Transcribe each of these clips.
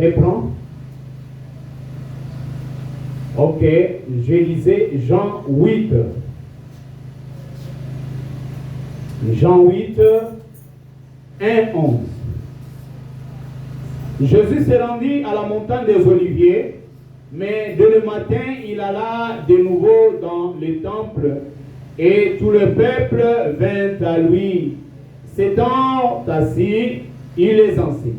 Reprends. Ok, je lisais Jean 8. Jean 8, 1, 11. Jésus s'est rendu à la montagne des Oliviers, mais dès le matin, il alla de nouveau dans le temple et tout le peuple vint à lui. S'étant assis, il les enseigne.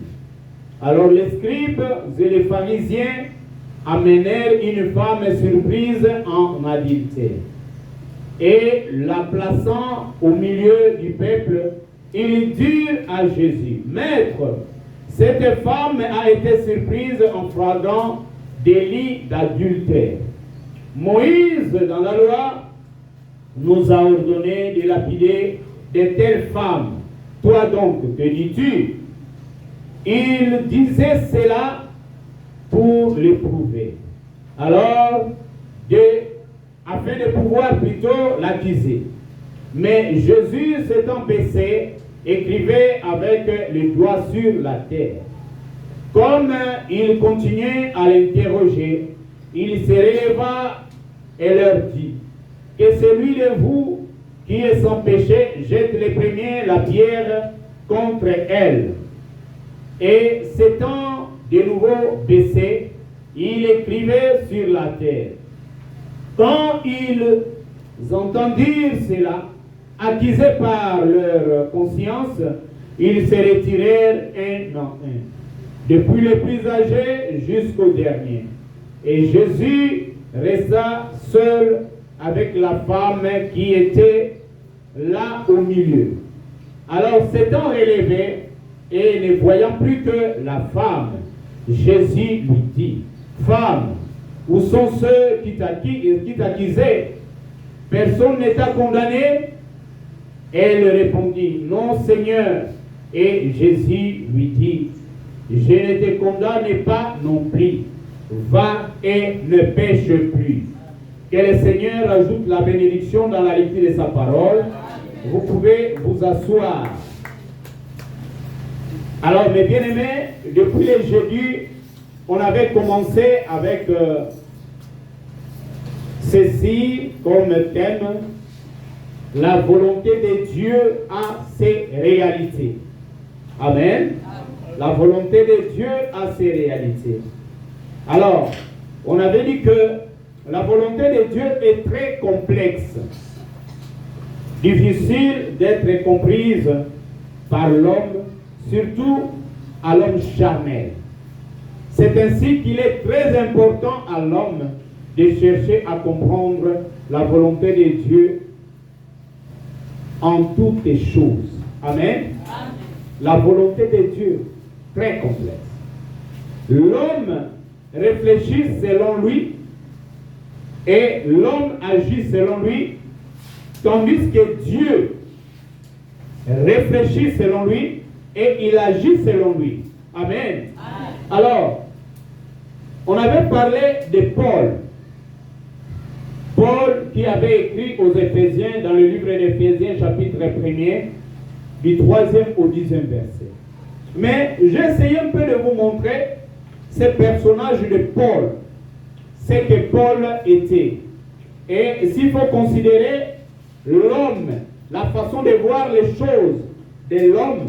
Alors les scribes et les pharisiens amenèrent une femme surprise en adultère. Et la plaçant au milieu du peuple, ils dirent à Jésus, « Maître, cette femme a été surprise en flagrant délit d'adultère. Moïse, dans la loi, nous a ordonné de lapider de telles femmes. Toi donc, que dis-tu » Il disait cela pour l'éprouver. Alors, afin de pouvoir plutôt l'accuser. Mais Jésus s'étant baissé, écrivait avec les doigts sur la terre. Comme il continuait à l'interroger, il se releva et leur dit, « Que celui de vous qui est sans péché jette les premiers la pierre contre elle. » Et s'étant de nouveau baissé, il écrivait sur la terre. Quand ils entendirent cela, accusés par leur conscience, ils se retirèrent un en un, depuis les plus âgés jusqu'au dernier. Et Jésus resta seul avec la femme qui était là au milieu. Alors s'étant relevé, et ne voyant plus que la femme, Jésus lui dit, « Femme, où sont ceux qui t'accusaient? Personne ne t'a condamné ?» Elle répondit, « Non, Seigneur. » Et Jésus lui dit, « Je ne te condamne pas non plus. Va et ne pêche plus. » Que le Seigneur ajoute la bénédiction dans la lecture de sa parole. Vous pouvez vous asseoir. Alors, mes bien-aimés, depuis le jeudi, on avait commencé avec ceci comme thème, la volonté de Dieu a ses réalités. Amen. La volonté de Dieu a ses réalités. Alors, on avait dit que la volonté de Dieu est très complexe, difficile d'être comprise par l'homme, surtout à l'homme charnel. C'est ainsi qu'il est très important à l'homme de chercher à comprendre la volonté de Dieu en toutes les choses. Amen. Amen. La volonté de Dieu, très complexe. L'homme réfléchit selon lui et l'homme agit selon lui, tandis que Dieu réfléchit selon lui et il agit selon lui. Amen. Amen. Alors, on avait parlé de Paul. Paul qui avait écrit aux Éphésiens dans le livre d'Éphésiens chapitre 1er, du 3e au 10e verset. Mais j'ai essayé un peu de vous montrer ce personnage de Paul, ce que Paul était. Et s'il faut considérer l'homme, la façon de voir les choses de l'homme,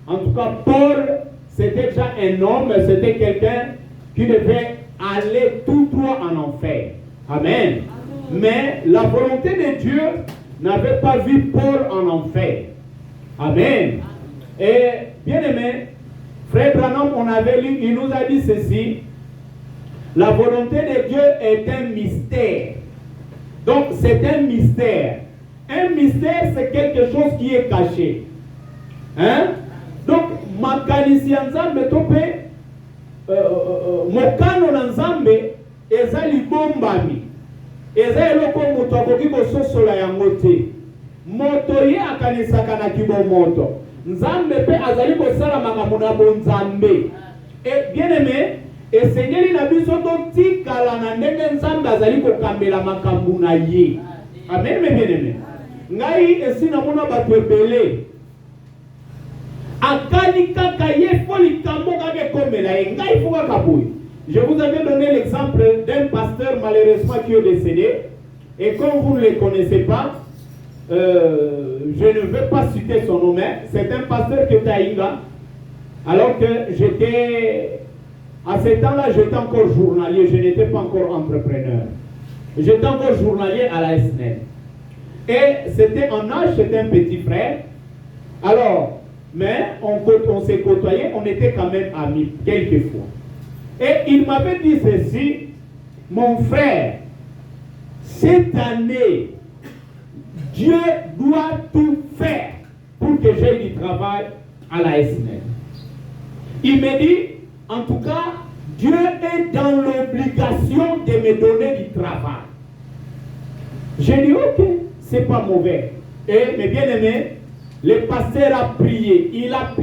en tout cas, Paul, c'était déjà un homme, c'était quelqu'un qui devait aller tout droit en enfer. Amen. Mais la volonté de Dieu n'avait pas vu Paul en enfer. Amen. Et bien aimé, frère Branham, on avait lu, il nous a dit ceci, la volonté de Dieu est un mystère. Donc c'est un mystère. Un mystère, c'est quelque chose qui est caché. Hein? Donc, makanisi ya nzambe tope mokano na nzambe eza libombami. Eza eloko moto akoki kososola yango te. Moto ye akanisaka na kibomoto. Nzambe pe azali kosala makambo na bonzambe. Et bien aimé, esengeli na biso totikala na ndenge nzambe azali kokambela makambo na ye. Amen, bien aimé. Ngai esi na mona bato ebele Je vous avais donné l'exemple d'un pasteur malheureusement qui est décédé. Et comme vous ne le connaissez pas, je ne veux pas citer son nom, mais c'est un pasteur qui était à Inga. Alors que j'étais, à ce temps-là, j'étais encore journalier, je n'étais pas encore entrepreneur. J'étais encore journalier à la SNEL. Et c'était en âge, c'était un petit frère. Alors, mais on s'est côtoyés, on était quand même amis, quelquefois. Et il m'avait dit ceci, mon frère, cette année, Dieu doit tout faire pour que j'aie du travail à la SNEL. Il me dit, en tout cas, Dieu est dans l'obligation de me donner du travail. J'ai dit, ok, c'est pas mauvais. Et mes bien-aimés, le pasteur a prié, il a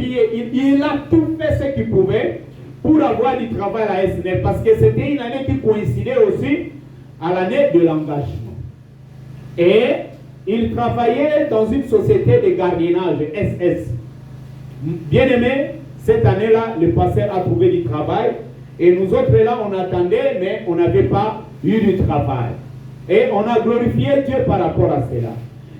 tout fait ce qu'il pouvait pour avoir du travail à la SNEL, parce que c'était une année qui coïncidait aussi à l'année de l'engagement. Et il travaillait dans une société de gardiennage, SS. Bien-aimé, cette année-là, le pasteur a trouvé du travail, et nous autres là, on attendait, mais on n'avait pas eu du travail. Et on a glorifié Dieu par rapport à cela.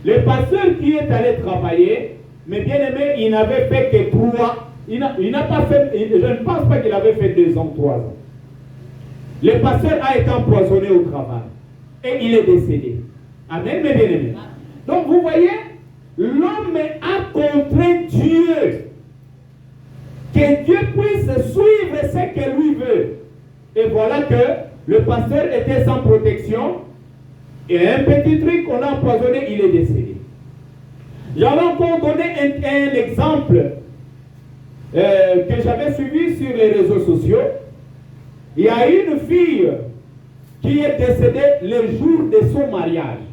Le pasteur qui est allé travailler, mais bien aimé, il n'avait fait que 3. Il n'a pas fait, je ne pense pas qu'il avait fait 2 ans, 3 ans. Le pasteur a été empoisonné au travail. Et il est décédé. Amen, mes bien-aimés. Donc vous voyez, l'homme a contraint Dieu. Que Dieu puisse suivre ce que lui veut. Et voilà que le pasteur était sans protection. Et un petit truc qu'on a empoisonné, il est décédé. J'avais encore donné un exemple que j'avais suivi sur les réseaux sociaux. Il y a une fille qui est décédée le jour de son mariage.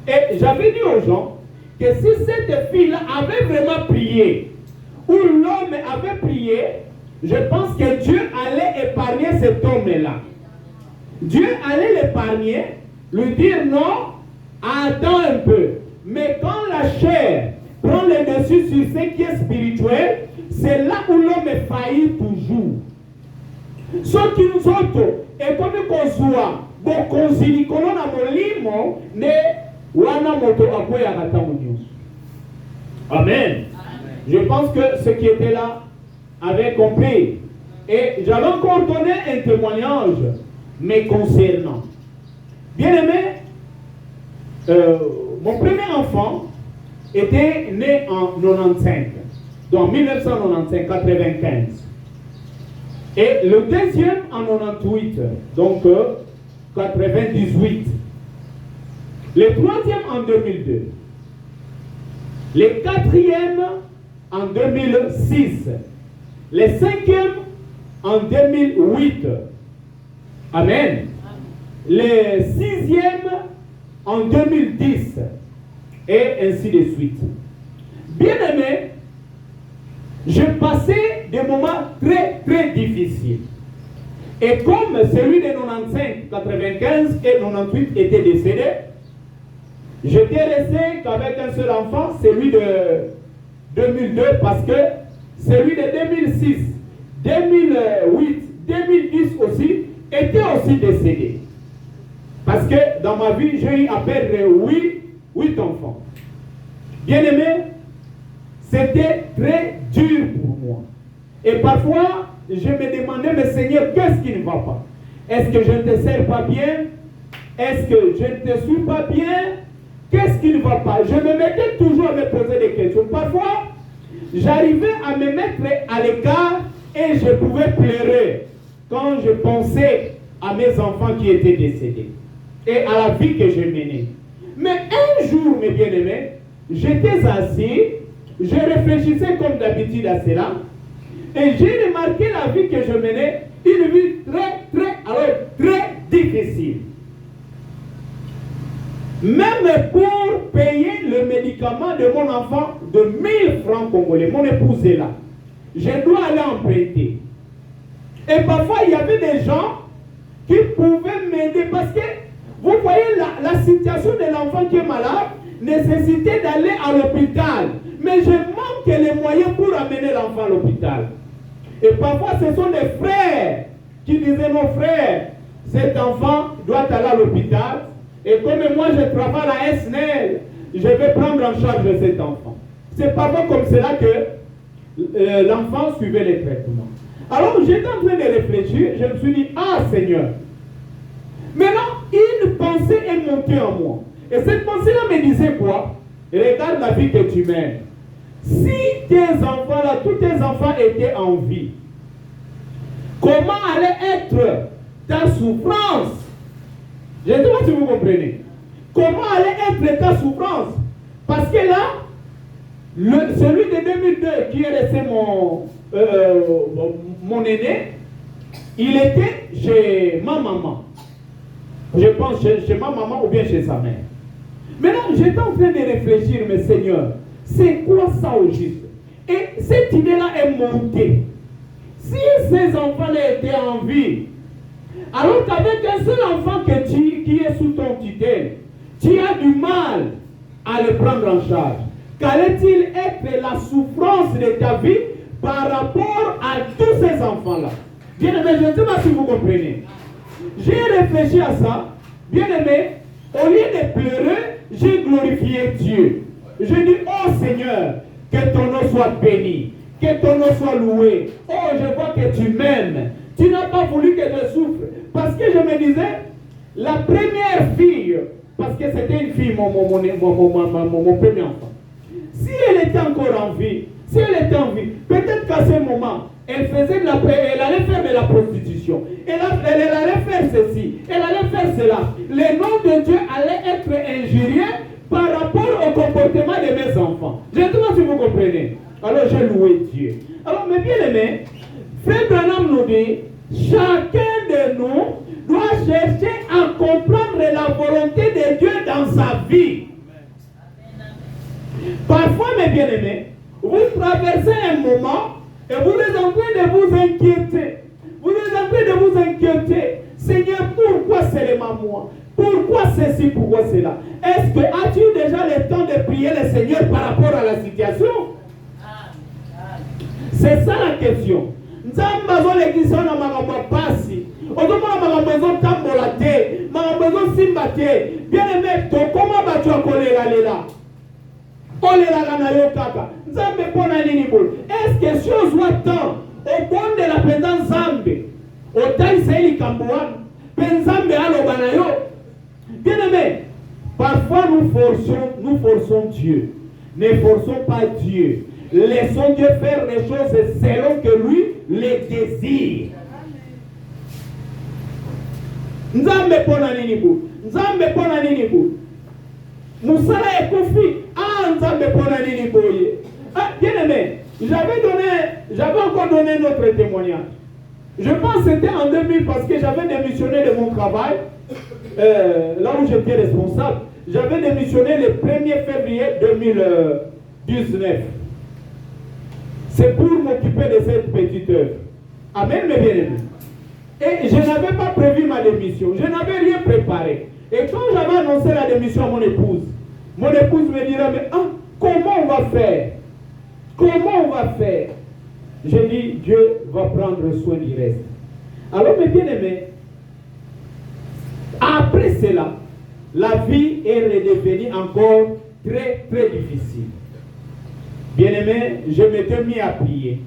Et j'avais dit aux gens que si cette fille-là avait vraiment prié, ou l'homme avait prié, je pense que Dieu allait épargner cet homme-là. Dieu allait l'épargner, lui dire non, attends un peu. Mais quand la chair prend le dessus sur ce qui est spirituel, c'est là où l'homme faillit toujours. Ce qui nous autres, et comme qu'on soit, bon conseil, qu'on a molimo, ne wana moto akoya katamunius. Amen. Je pense que ceux qui étaient là avaient compris. Et j'avais encore donné un témoignage me concernant. Bien aimé, mon premier enfant était né en 95, donc 1995, 95. Et le deuxième en 98, donc 98. Le troisième en 2002. Le quatrième en 2006. Le cinquième en 2008. Amen. Le sixième en 2010. Et ainsi de suite. Bien aimé, je passais des moments très très difficiles. Et comme celui de 95, 95 et 98 était décédé, j'étais resté qu'avec un seul enfant, celui de 2002, parce que celui de 2006, 2008, 2010 aussi, était aussi décédé. Parce que dans ma vie, j'ai eu à perdre 8 enfants. Bien aimé, c'était très dur pour moi. Et parfois, je me demandais, mais Seigneur, qu'est-ce qui ne va pas? Est-ce que je ne te sers pas bien? Est-ce que je ne te suis pas bien? Qu'est-ce qui ne va pas? Je me mettais toujours à me poser des questions. Parfois, j'arrivais à me mettre à l'écart et je pouvais pleurer quand je pensais à mes enfants qui étaient décédés et à la vie que je menais. Mais un jour, mes bien-aimés, j'étais assis, je réfléchissais comme d'habitude à cela, et j'ai remarqué la vie que je menais, une vie très difficile. Même pour payer le médicament de mon enfant de 1000 francs congolais, mon épouse est là. Je dois aller emprunter. Et parfois, il y avait des gens qui pouvaient m'aider parce que, vous voyez, la situation de l'enfant qui est malade nécessitait d'aller à l'hôpital. Mais je manque manque les moyens pour amener l'enfant à l'hôpital. Et parfois, ce sont des frères qui disaient, nos frères, cet enfant doit aller à l'hôpital. Et comme moi, je travaille à la SNEL, je vais prendre en charge de cet enfant. C'est parfois comme cela que l'enfant suivait les traitements. Alors, j'étais en train de réfléchir, je me suis dit, ah Seigneur, maintenant, une pensée est montée en moi. Et cette pensée-là me disait quoi? Regarde la vie que tu mènes. Si tes enfants-là, tous tes enfants étaient en vie, comment allait être ta souffrance? Je ne sais pas si vous comprenez. Comment allait être ta souffrance? Parce que là, celui de 2002 qui est resté mon aîné, il était chez ma maman. Je pense chez ma maman ou bien chez sa mère. Maintenant, j'étais en train de réfléchir, mais Seigneur, c'est quoi ça au juste? Et cette idée-là est montée. Si ces enfants-là étaient en vie, alors qu'avec un seul enfant qui est sous ton tutelle, tu as du mal à le prendre en charge, qu'allait-il être la souffrance de ta vie par rapport à tous ces enfants-là? Bien-aimé, je ne sais pas si vous comprenez. J'ai réfléchi à ça. Bien-aimé, au lieu de pleurer, j'ai glorifié Dieu. Je dis, oh Seigneur, que ton nom soit béni, que ton nom soit loué. Oh, je vois que tu m'aimes. Tu n'as pas voulu que je souffre. Parce que je me disais, la première fille, parce que c'était une fille, mon premier enfant. Si elle était encore en vie, peut-être qu'à ce moment, elle allait faire de la prostitution. Elle allait faire ceci, elle allait faire cela. Le nom de Dieu allait être injurié par rapport au comportement de mes enfants. Je ne sais pas si vous comprenez. Alors j'ai loué Dieu. Alors mes bien-aimés, Frère Branham nous dit, chacun de nous doit chercher à comprendre la volonté de Dieu dans sa vie. Parfois, mes bien-aimés, vous traversez un moment et vous êtes en train de vous inquiéter. Vous êtes en train de vous inquiéter. Seigneur, pourquoi seulement moi? Pourquoi ceci, pourquoi cela? Est-ce que as-tu déjà le temps de prier le Seigneur par rapport à la situation? C'est ça la question. Nzambazo l'église na makambo pasi. Otomona makambo ezo tambola te, makambo ezo simba te. Bien aimé, to comment batu akolela lela? Olela kana yo kaka. Nzambe pona nini bol? Est-ce que chose watant au bon de la présence Nzambe? Otai seli kamboan. Penzambe alo bana yo. Bien aimé, parfois nous forçons Dieu. Ne forçons pas Dieu. Laissons Dieu faire les choses selon que lui les désire. Nzambe pona nini bu? Nzambe pona nini bu? Musala ekofi. Ah, Nzambe pona nini boye? Ah, bien aimé, j'avais encore donné notre témoignage. Je pense que c'était en 2000 parce que j'avais démissionné de mon travail, là où j'étais responsable. J'avais démissionné le 1er février 2019. C'est pour m'occuper de cette petite œuvre. Amen, mes bien-aimés. Et je n'avais pas prévu ma démission. Je n'avais rien préparé. Et quand j'avais annoncé la démission à mon épouse me dira, mais comment on va faire? Comment on va faire? J'ai dit, Dieu va prendre soin du reste. Alors, mes bien-aimés, après cela, la vie est redevenue encore très, très difficile. Bien-aimé, je m'étais mis à prier.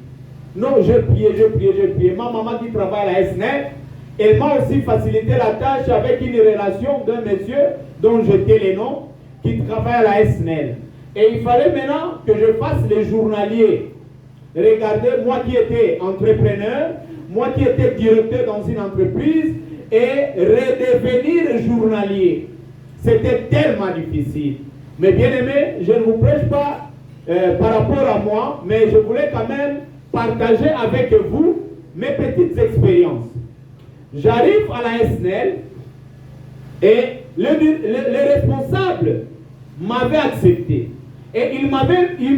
Non, je priais. Ma maman qui travaille à la SNEL, elle m'a aussi facilité la tâche avec une relation d'un monsieur dont je tais les noms, qui travaille à la SNEL. Et il fallait maintenant que je fasse les journaliers. Regardez, moi qui étais entrepreneur, moi qui étais directeur dans une entreprise, et redevenir journalier. C'était tellement difficile. Mais bien aimé, je ne vous prêche pas par rapport à moi, mais je voulais quand même partager avec vous mes petites expériences. J'arrive à la SNEL et le responsable m'avait accepté. Et il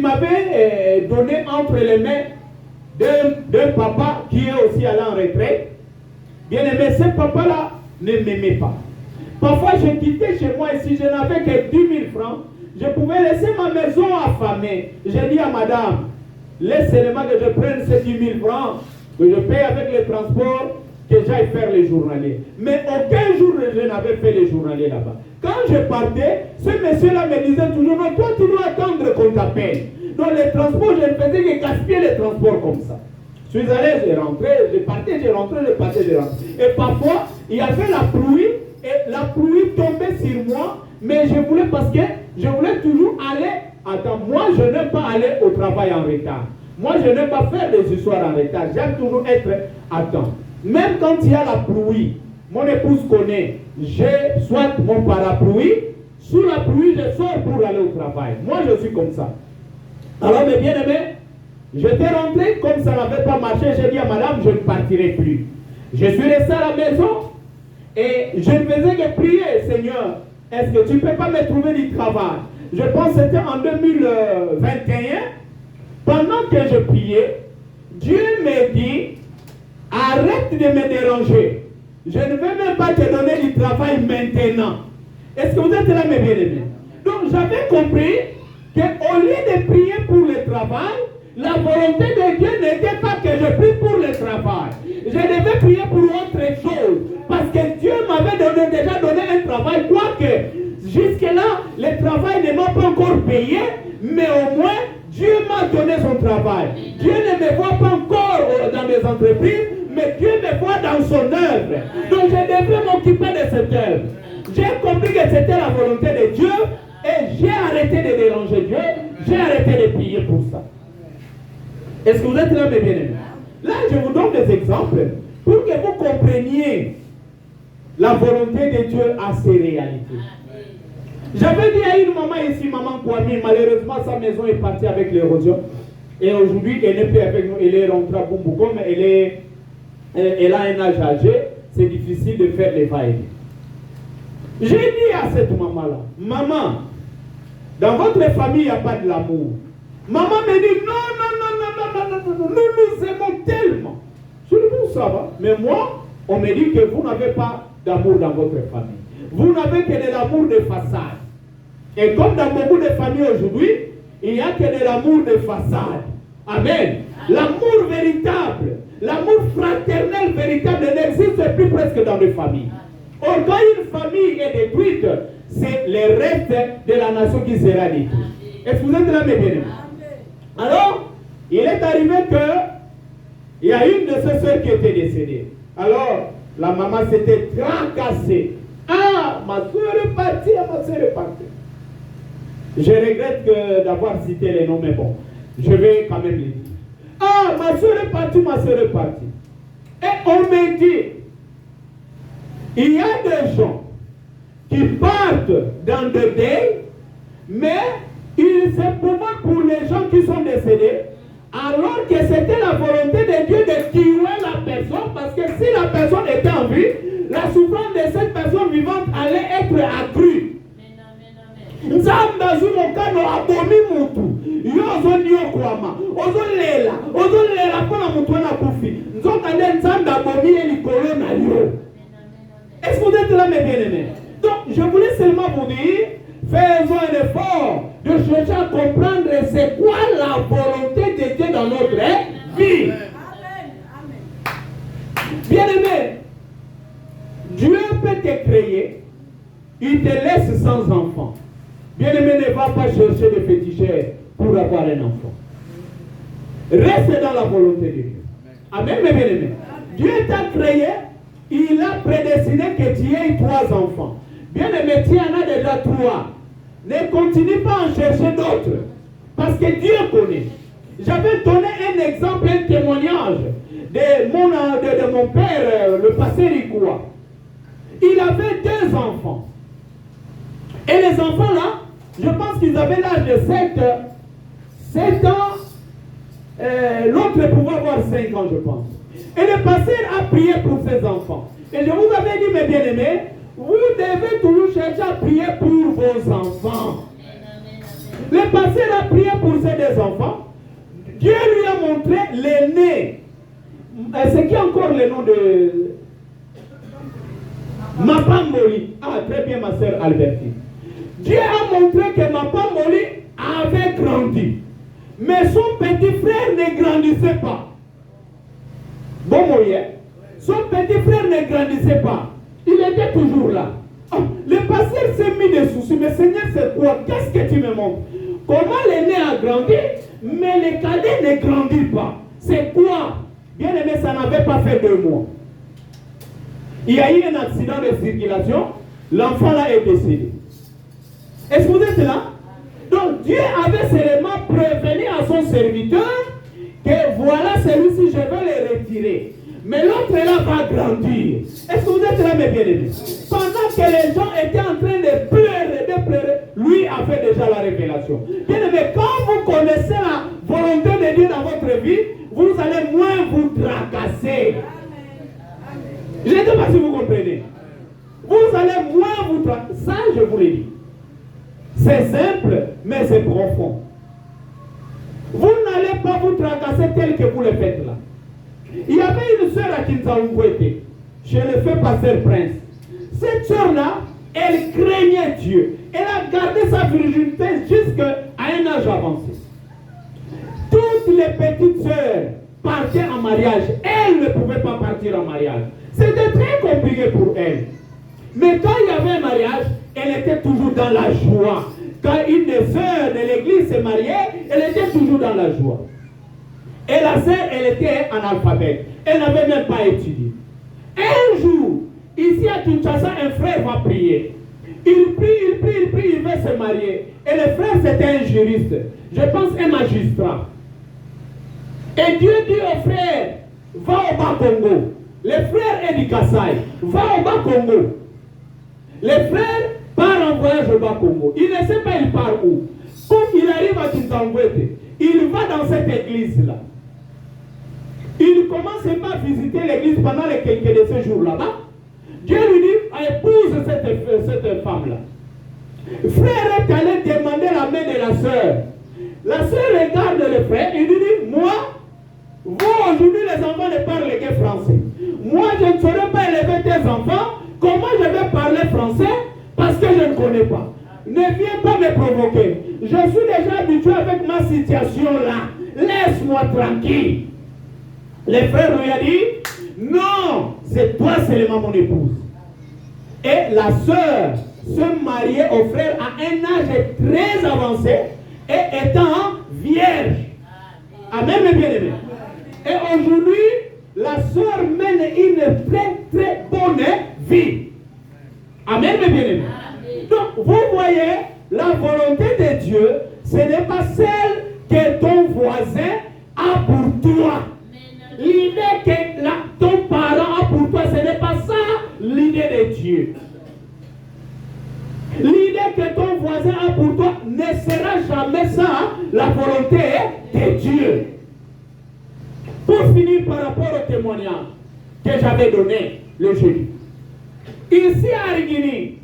m'avait donné entre les mains d'un papa qui est aussi allé en retraite. Bien aimé, ce papa-là ne m'aimait pas. Parfois, je quittais chez moi et si je n'avais que 10 000 francs, je pouvais laisser ma maison affamée. J'ai dit à madame, laisse seulement que je prenne ces 10 000 francs, que je paye avec les transports, que j'aille faire les journaliers. Mais aucun jour je n'avais fait les journaliers là-bas. Quand je partais, ce monsieur-là me disait toujours, non, toi tu dois attendre qu'on t'appelle. Dans les transports, je ne faisais que gaspiller les transports comme ça. Je suis allé, j'ai rentré, j'ai partais, j'ai rentré, j'ai partais, j'ai rentré. Et parfois, il y avait la pluie, et la pluie tombait sur moi, mais je voulais, parce que je voulais toujours aller. Attends, moi je n'aime pas aller au travail en retard. Moi je n'aime pas faire des histoires en retard. J'aime toujours être à temps. Même quand il y a la pluie, mon épouse connaît, j'ai soit mon parapluie, sous la pluie je sors pour aller au travail. Moi je suis comme ça. Alors mes bien-aimés, j'étais rentré, comme ça n'avait pas marché, j'ai dit à madame, je ne partirai plus. Je suis resté à la maison et je ne faisais que prier, Seigneur, est-ce que tu ne peux pas me trouver du travail? Je pense que c'était en 2021, pendant que je priais, Dieu me dit, arrête de me déranger. Je ne vais même pas te donner du travail maintenant. Est-ce que vous êtes là, mes bien-aimés? Donc j'avais compris qu'au lieu de prier pour le travail, la volonté de Dieu n'était pas que je prie pour le travail. Je devais prier pour autre chose. Parce que Dieu m'avait déjà donné un travail, quoique jusque-là, le travail ne m'a pas encore payé, mais au moins, Dieu m'a donné son travail. Dieu ne me voit pas encore dans des entreprises, mais Dieu me voit dans son œuvre. Donc je devrais m'occuper de cette œuvre. J'ai compris que c'était la volonté de Dieu et j'ai arrêté de déranger Dieu, j'ai arrêté de prier pour ça. Est-ce que vous êtes là, mes bien-aimés? Là, je vous donne des exemples pour que vous compreniez la volonté de Dieu à ses réalités. J'avais dit à une maman ici, maman Kwame, malheureusement sa maison est partie avec l'érosion. Et aujourd'hui, elle n'est plus avec nous, elle est rentrée à Bumbu. Comme elle a un âge âgé, c'est difficile de faire les va-et-vient. J'ai dit à cette maman-là, maman, dans votre famille, il n'y a pas de l'amour. Maman me dit, non, nous nous aimons tellement. Je lui dis, ça va. Mais moi, on me dit que vous n'avez pas d'amour dans votre famille. Vous n'avez que de l'amour de façade. Et comme dans beaucoup de familles aujourd'hui, il n'y a que de l'amour de façade. Amen. L'amour véritable, l'amour fraternel véritable n'existe plus presque dans les familles. Or, quand une famille est détruite, c'est le reste de la nation qui sera détruite. Est-ce que vous êtes là, mes bien-aimés? Alors, il est arrivé qu'il y a une de ses soeurs qui était décédée. Alors, la maman s'était tracassée. Ah, ma soeur est partie, ma soeur est partie. Je regrette d'avoir cité les noms, mais bon, je vais quand même les dire. Ah, ma soeur est partie, ma soeur est partie. Et on me dit, il y a des gens qui partent dans des deuils, mais ils se promettent pour les gens qui sont décédés, alors que c'était la volonté de Dieu de tuer la personne, parce que si la personne était en vie, la souffrance de cette personne vivante allait être accrue. Nzamba zumokano abomi mutu yozo ndio kwama ozolela pona mutu na kufi nzoka nde nzamba abomi elikolo na yo. Est-ce que vous êtes là, mes bien-aimés? Donc je voulais seulement vous dire, faisons un effort de chercher à comprendre c'est quoi la volonté de Dieu dans notre vie. Bien-aimé, Dieu peut te créer, il te laisse sans enfant. Bien-aimé, ne va pas chercher des féticheurs pour avoir un enfant. Reste dans la volonté de Dieu. Amen, mes bien-aimés. Dieu t'a créé, il a prédestiné que tu aies 3 enfants. Bien-aimé, tu en as déjà 3. Ne continue pas à en chercher d'autres. Parce que Dieu connaît. J'avais donné un exemple, un témoignage de mon père, le pasteur Ikoua. Il avait 2 enfants. Et les enfants là, je pense qu'ils avaient l'âge de 7 ans. L'autre pouvait avoir 5 ans, je pense. Et le pasteur a prié pour ses enfants. Et je vous avais dit, mes bien-aimés, vous devez toujours chercher à prier pour vos enfants. Le pasteur a prié pour ses 2 enfants. Dieu lui a montré l'aîné. C'est qui encore le nom de Mapamboli? Ah, très bien, ma soeur Albertine. Dieu a montré que ma femme Molly avait grandi. Mais son petit frère ne grandissait pas. Bon, moyen. Son petit frère ne grandissait pas. Il était toujours là. Oh, le pasteur s'est mis des soucis. Mais Seigneur, c'est quoi? Qu'est-ce que tu me montres? Comment l'aîné a grandi, mais le cadet ne grandit pas? C'est quoi? Bien aimé, ça n'avait pas fait 2 mois. Il y a eu un accident de circulation. L'enfant là est décédé. Est-ce que vous êtes là? Donc Dieu avait seulement prévenu à son serviteur que voilà celui-ci, je vais le retirer. Mais l'autre là va grandir. Est-ce que vous êtes là, mes bien-aimés? Pendant que les gens étaient en train de pleurer, lui a fait déjà la révélation. Bien-aimés, quand vous connaissez la volonté de Dieu dans votre vie, vous allez moins vous tracasser. Je ne sais pas si vous comprenez. Vous allez moins vous tracasser. Ça, je vous l'ai dit. C'est simple, mais c'est profond. Vous n'allez pas vous tracasser tel que vous le faites là. Il y avait une sœur à Kinzaoungouete, chez le feu pasteur Prince. Cette sœur-là, elle craignait Dieu. Elle a gardé sa virginité jusqu'à un âge avancé. Toutes les petites sœurs partaient en mariage. Elle ne pouvait pas partir en mariage. C'était très compliqué pour elle. Mais quand il y avait un mariage, elle était toujours dans la joie. Quand une des sœurs de l'église s'est mariée, elle était toujours dans la joie. Et la sœur, elle était analphabète. Elle n'avait même pas étudié. Un jour, ici à Kinshasa, un frère va prier. Il prie, il veut se marier. Et le frère, c'était un juriste. Je pense un magistrat. Et Dieu dit au frère, va au Bas-Congo. Le frère est du Kassai. Va au Bas-Congo. Le frère part en voyage au Bas-Congo. Il ne sait pas il part où. Comme il arrive à Kinshasa, il va dans cette église-là. Il commence pas à visiter l'église pendant les quelques de ces jours là-bas. Dieu lui dit, épouse cette femme-là. Frère est allé demander la main de la sœur. La sœur regarde le frère et lui dit, moi, vous aujourd'hui les enfants ne parlent que français. Moi je ne saurais pas élever tes enfants. Comment je vais parler français? Parce que je ne connais pas. Ne viens pas me provoquer. Je suis déjà habitué avec ma situation là. Laisse-moi tranquille. Le frère lui a dit, non, c'est toi seulement mon épouse. Et la sœur se mariait au frère à un âge très avancé et étant vierge. Amen, mes bien-aimés. Et aujourd'hui, la sœur mène une très bonne vie. Amen, mes bien-aimés. Donc, vous voyez, la volonté de Dieu, ce n'est pas celle que ton voisin a pour toi. L'idée que ton parent a pour toi, ce n'est pas ça l'idée de Dieu. L'idée que ton voisin a pour toi ne sera jamais ça la volonté de Dieu. Pour finir par rapport au témoignage que j'avais donné le jeudi. Ici à Rigini,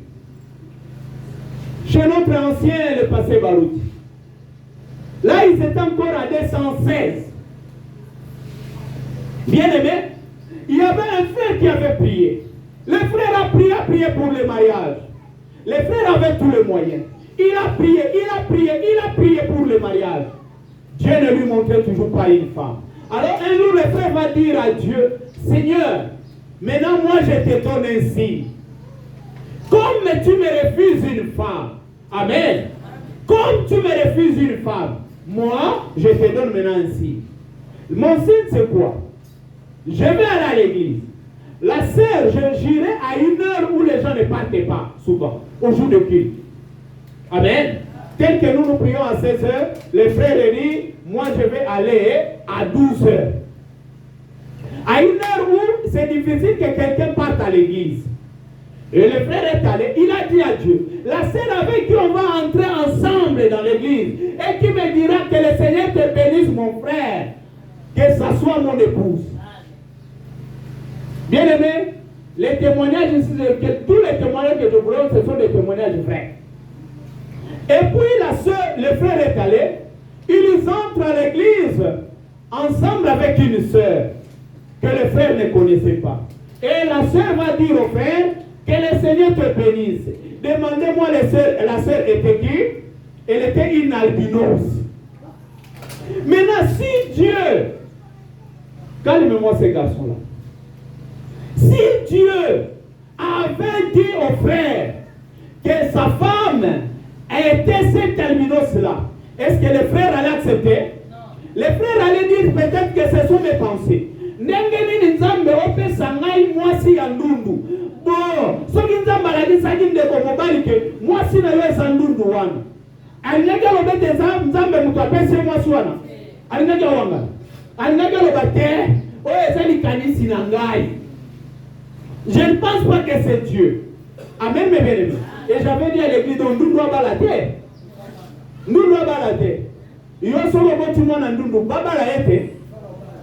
chez notre ancien, le passé Barouti, là ils étaient encore à 216. Bien aimé, il y avait un frère qui avait prié. Le frère a prié pour le mariage. Le frère avait tous les moyens. Il a prié pour le mariage. Dieu ne lui montrait toujours pas une femme. Alors un jour, le frère va dire à Dieu, Seigneur, maintenant moi je te donne ainsi. Comme tu me refuses une femme, amen. Comme tu me refuses une femme, moi je te donne maintenant ainsi. Mon signe c'est quoi? Je vais aller à l'église. La sœur, j'irai à une heure où les gens ne partent pas, souvent, au jour de culte. Amen. Tel que nous prions à 16 heures, le frère dit, moi je vais aller à 12 heures. À une heure où c'est difficile que quelqu'un parte à l'église. Et le frère est allé, il a dit à Dieu, la sœur avec qui on va entrer ensemble dans l'église, et qui me dira que le Seigneur te bénisse mon frère, que ça soit mon épouse. Bien aimé, les témoignages, tous les témoignages que je vous donne, ce sont des témoignages vrais. Et puis la soeur, le frère est allé, ils entrent à l'église ensemble avec une sœur que le frère ne connaissait pas. Et la sœur va dire au frère que le Seigneur te bénisse. Demandez-moi la sœur était qui? Elle était une albinos. Maintenant, si Dieu, calmez-moi ces garçons-là, si Dieu avait dit au frère que sa femme était cette albinos-là, est-ce que les frères allaient accepter? Non. Les frères allaient dire peut-être que ce sont mes pensées. Nengeni nzambe opesa ngai mwasi ya ndundu. Bon, soki nzambe alakisaki ndeko mobali ke mwasi na yo eza ndundu wana. Alingaki alobete nzambe mutu apesi mwasi wana. Alingaki alobanga. Alingaki aloba te oyo eza likanisi na ngai. Je ne pense pas que c'est Dieu. Amen, mes bien-aimés. Et j'avais dit à l'église, donc nous doit la terre. Nous doit la terre. Il y a solo boti mwana ndundu baba la ete.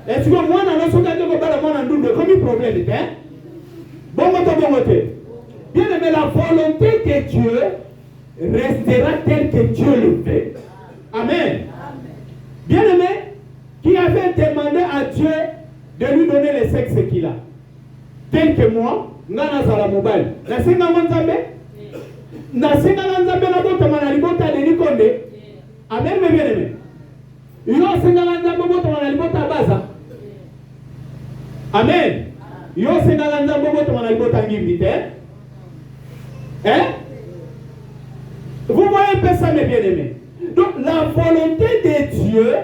Et tu vois mwana no soka de baba mwana ndundu comme un problème était. Bon moto. Bien-aimé, la volonté de Dieu restera telle que Dieu le veut. Amen. Bien-aimé, qui avait demandé à Dieu de lui donner le sexe qu'il a. Tel que moi, ngana zala mobile. Na singa nzambe? Na singa nzambe na bota mana libota de Nikonde. Amen, mes bien-aimés. Yo singa nzambe bota mana libota baza. Amen. Yo singa nzambe bota mana libota ngimite. Hein? Vous voyez un peu ça, mes bien-aimés. Donc la volonté de Dieu,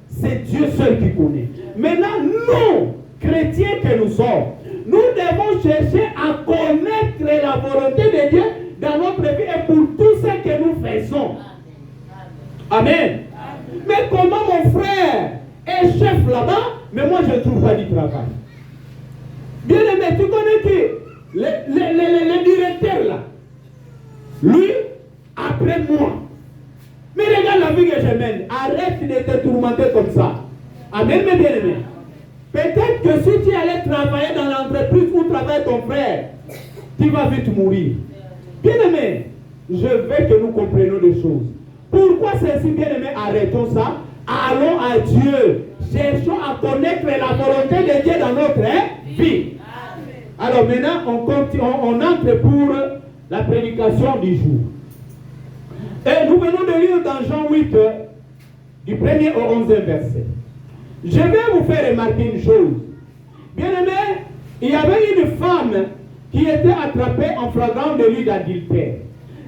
c'est Dieu seul qui connaît. Maintenant, nous, chrétiens que nous sommes, nous devons chercher à connaître la volonté de Dieu dans notre vie et pour tout ce que nous faisons. Amen. Mais comment mon frère est chef là-bas, mais moi je ne trouve pas du travail. Bien aimé, tu connais qui? Le directeur là. Lui, après moi. Mais regarde la vie que je mène. Arrête de te tourmenter comme ça. Amen, mes bien-aimés. Peut-être que si tu allais travailler dans l'entreprise où travaille ton frère, tu vas vite mourir. Bien-aimé, je veux que nous comprenions des choses. Pourquoi c'est si bien-aimé? Arrêtons ça. Allons à Dieu. Cherchons à connaître la volonté de Dieu dans notre vie. Alors maintenant, on entre pour la prédication du jour. Et nous venons de lire dans Jean 8, du 1er au 11e verset. Je vais vous faire remarquer une chose. Bien aimé, il y avait une femme qui était attrapée en flagrant délit d'adultère.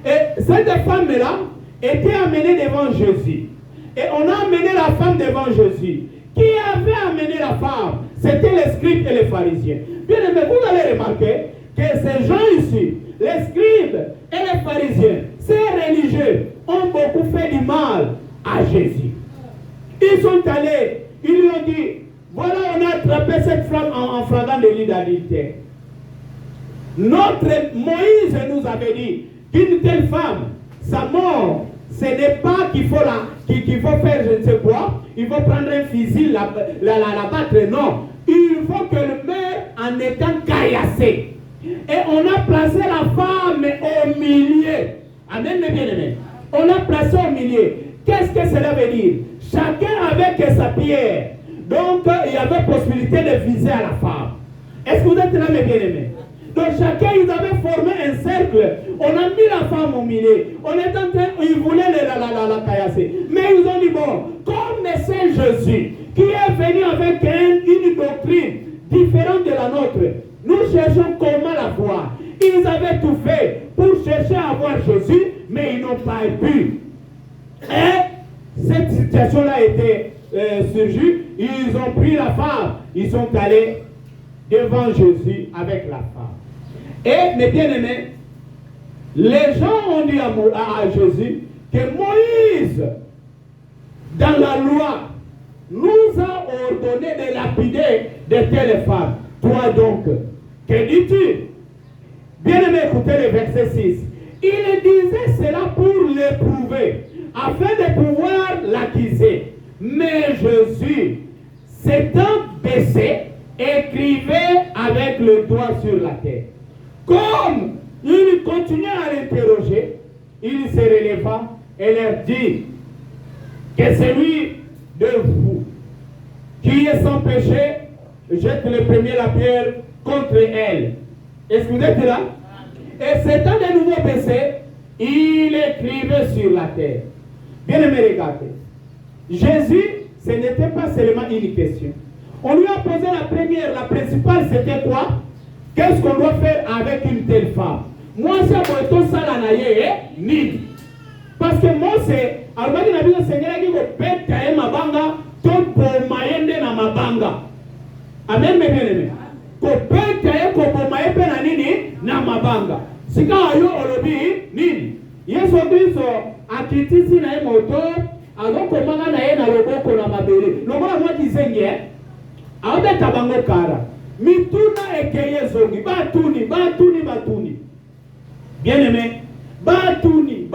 Et cette femme-là était amenée devant Jésus. Et on a amené la femme devant Jésus. Qui avait amené la femme? C'était les scribes et les pharisiens. Bien aimé, vous allez remarquer que ces gens ici, les scribes et les pharisiens, ces religieux, ont beaucoup fait du mal à Jésus. Ils sont allés. Ils lui ont dit, voilà, on a attrapé cette femme en flagrant délit d'adultère. Notre Moïse nous avait dit qu'une telle femme, sa mort, ce n'est pas qu'il faut faire je ne sais quoi, il faut prendre un fusil, la battre, non. Il faut que le meure en étant caillassé. Et on a placé la femme au milieu. Amen, mes bien-aimés. On l'a placé au milieu. Qu'est-ce que cela veut dire? Chacun avec sa pierre. Donc, il y avait possibilité de viser à la femme. Est-ce que vous êtes là, mes bien-aimés? Donc, chacun, ils avaient formé un cercle. On a mis la femme au milieu. On est en train, ils voulaient la caillasser. Mais ils ont dit, bon, comme c'est Jésus qui est venu avec une doctrine différente de la nôtre, nous cherchons comment la voir. Ils avaient tout fait pour chercher à voir Jésus, mais ils n'ont pas pu. Et cette situation-là était surgie. Ils ont pris la femme. Ils sont allés devant Jésus avec la femme. Et, mes bien-aimés, les gens ont dit à Jésus que Moïse, dans la loi, nous a ordonné de lapider de telles femmes. Toi donc, que dis-tu? Bien-aimé, écoutez le verset 6. Il disait cela pour l'éprouver, afin de pouvoir l'accuser. Mais Jésus, s'étant baissé, écrivait avec le doigt sur la tête. Comme il continuait à l'interroger, il se releva et leur dit que celui de vous qui est sans péché jette le premier la pierre contre elle. Est-ce que vous êtes là? Et s'étant de nouveau baissé, il écrivait sur la terre. Bien aimé, regardez. Jésus, ce n'était pas seulement une question. On lui a posé la première, la principale, c'était quoi? Qu'est-ce qu'on doit faire avec une telle femme? Moi, c'est pour tout ça, ni. Parce que moi, c'est, alors, il y a dit, Seigneur, il dit, pète ma banga, tout pour maïende na ma banga. Amen, mes bien-aimés. Ko pète ko pour maïende na nini, na ma banga. Si quand ayo olobi, nini. Yesu Kristo, akitisi na moto, alors comment na ye na loboko na mabere. Lokola moi disenge, aobe tabango kara. Mituna ekeye zongi, batuni. Bien-aimé, batuni.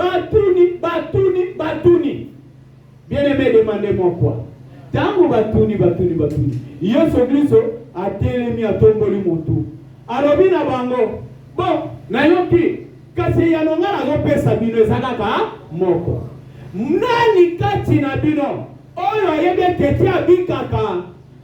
Bien-aimé, demandez-moi quoi? Tango batuni. Yesu Kristo atelemi atomboli motu. Alobi na bango, bon, nayoki, kasi yanonga azopesa bino ezalaka moko. Nani kati na bino oyo ayebe teti abikaka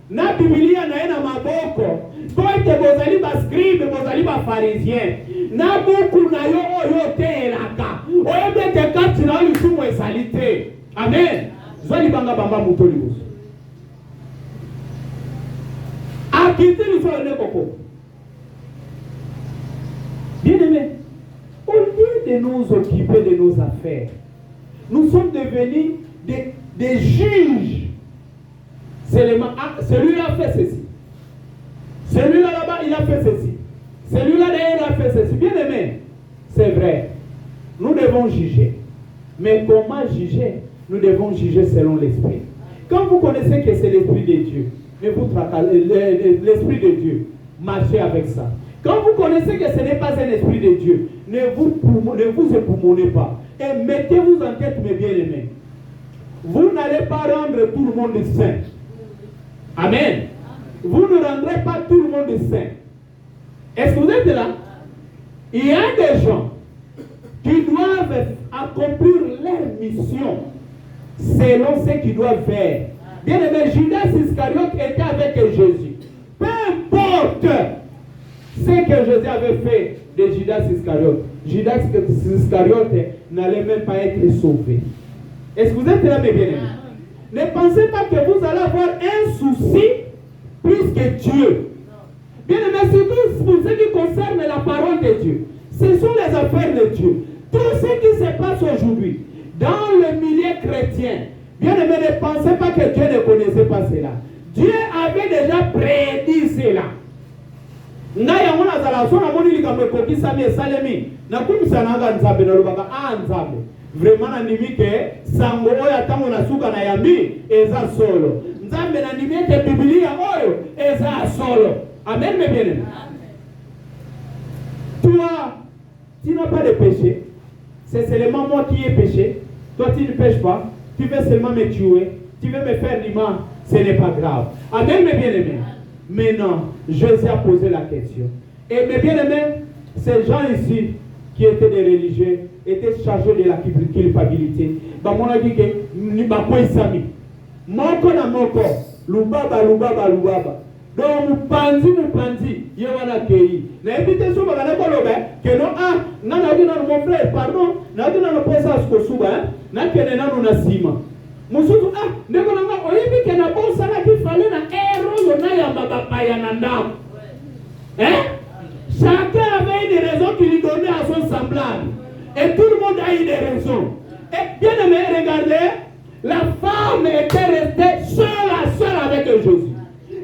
na Biblia na ye na maboko po ete bozali bascribe, bozali bafarisien na buku na yo oyo teelaka oyebe te kati na yo lisumu ezali te. Amen. Zwali banga bamba moto liboso akiti liso ne koko. Bien-aimé, au lieu de nous occuper de nos affaires, nous sommes devenus des juges. Celui-là a fait ceci. Celui-là là-bas, il a fait ceci. Celui-là derrière, il a fait ceci. Bien aimé, c'est vrai. Nous devons juger. Mais comment juger? Nous devons juger selon l'esprit. Quand vous connaissez que c'est l'esprit de Dieu, l'esprit de Dieu, marchez avec ça. Quand vous connaissez que ce n'est pas un esprit de Dieu, ne vous époumonez pas. Et mettez-vous en tête, mes bien-aimés. Vous n'allez pas rendre tout le monde saint. Amen. Vous ne rendrez pas tout le monde saint. Est-ce que vous êtes là? Il y a des gens qui doivent accomplir leur mission selon ce qu'ils doivent faire. Bien aimé, Judas Iscariote était avec Jésus. Peu importe ce que Jésus avait fait de Judas Iscariote, Judas Iscariote n'allait même pas être sauvé. Est-ce que vous êtes là, mes bien-aimés? Ne pensez pas que vous allez avoir un souci plus que Dieu. Bien-aimés, surtout pour ce qui concerne la parole de Dieu. Ce sont les affaires de Dieu. Tout ce qui se passe aujourd'hui dans le milieu chrétien, bien-aimés, ne pensez pas que Dieu ne connaissait pas cela. Dieu avait déjà prédit cela. Naya mwana zala sona moni likambe kokisa me salemi na kumisa nanga nzambe na lobaka nzambe vraiment na nimike sango oya tango na suka na yambi eza solo nzambe na nimike Biblia oyo eza solo. Amen, mes bien-aimés. Toi, tu n'as pas de péché. C'est seulement moi qui ai péché. Toi, tu ne pêches pas. Tu veux seulement me tuer. Tu veux me faire du mal. Ce n'est pas grave. Amen, mes bien-aimés. Maintenant, Jésus a posé la question. Et mes bien-aimés, ces gens ici, qui étaient des religieux, étaient chargés de la culpabilité. Mon a dit que ni pas isami. Moko na moko, lubaba. Donc mupanzi, yewana kei. Na éviter so bagana kolobe, que non nana dit non mon frère, pardon, na dit non posa sko suba, na kene nanu na sima. Musuzu ndeko nanga oyebi ke na bon sala ki fallait na ero na ya baba ya nandam. Chacun avait une raison qui lui donnait à son semblable. Et tout le monde a eu des raisons. Et bien aimé, regardez, la femme était restée seule avec Jésus.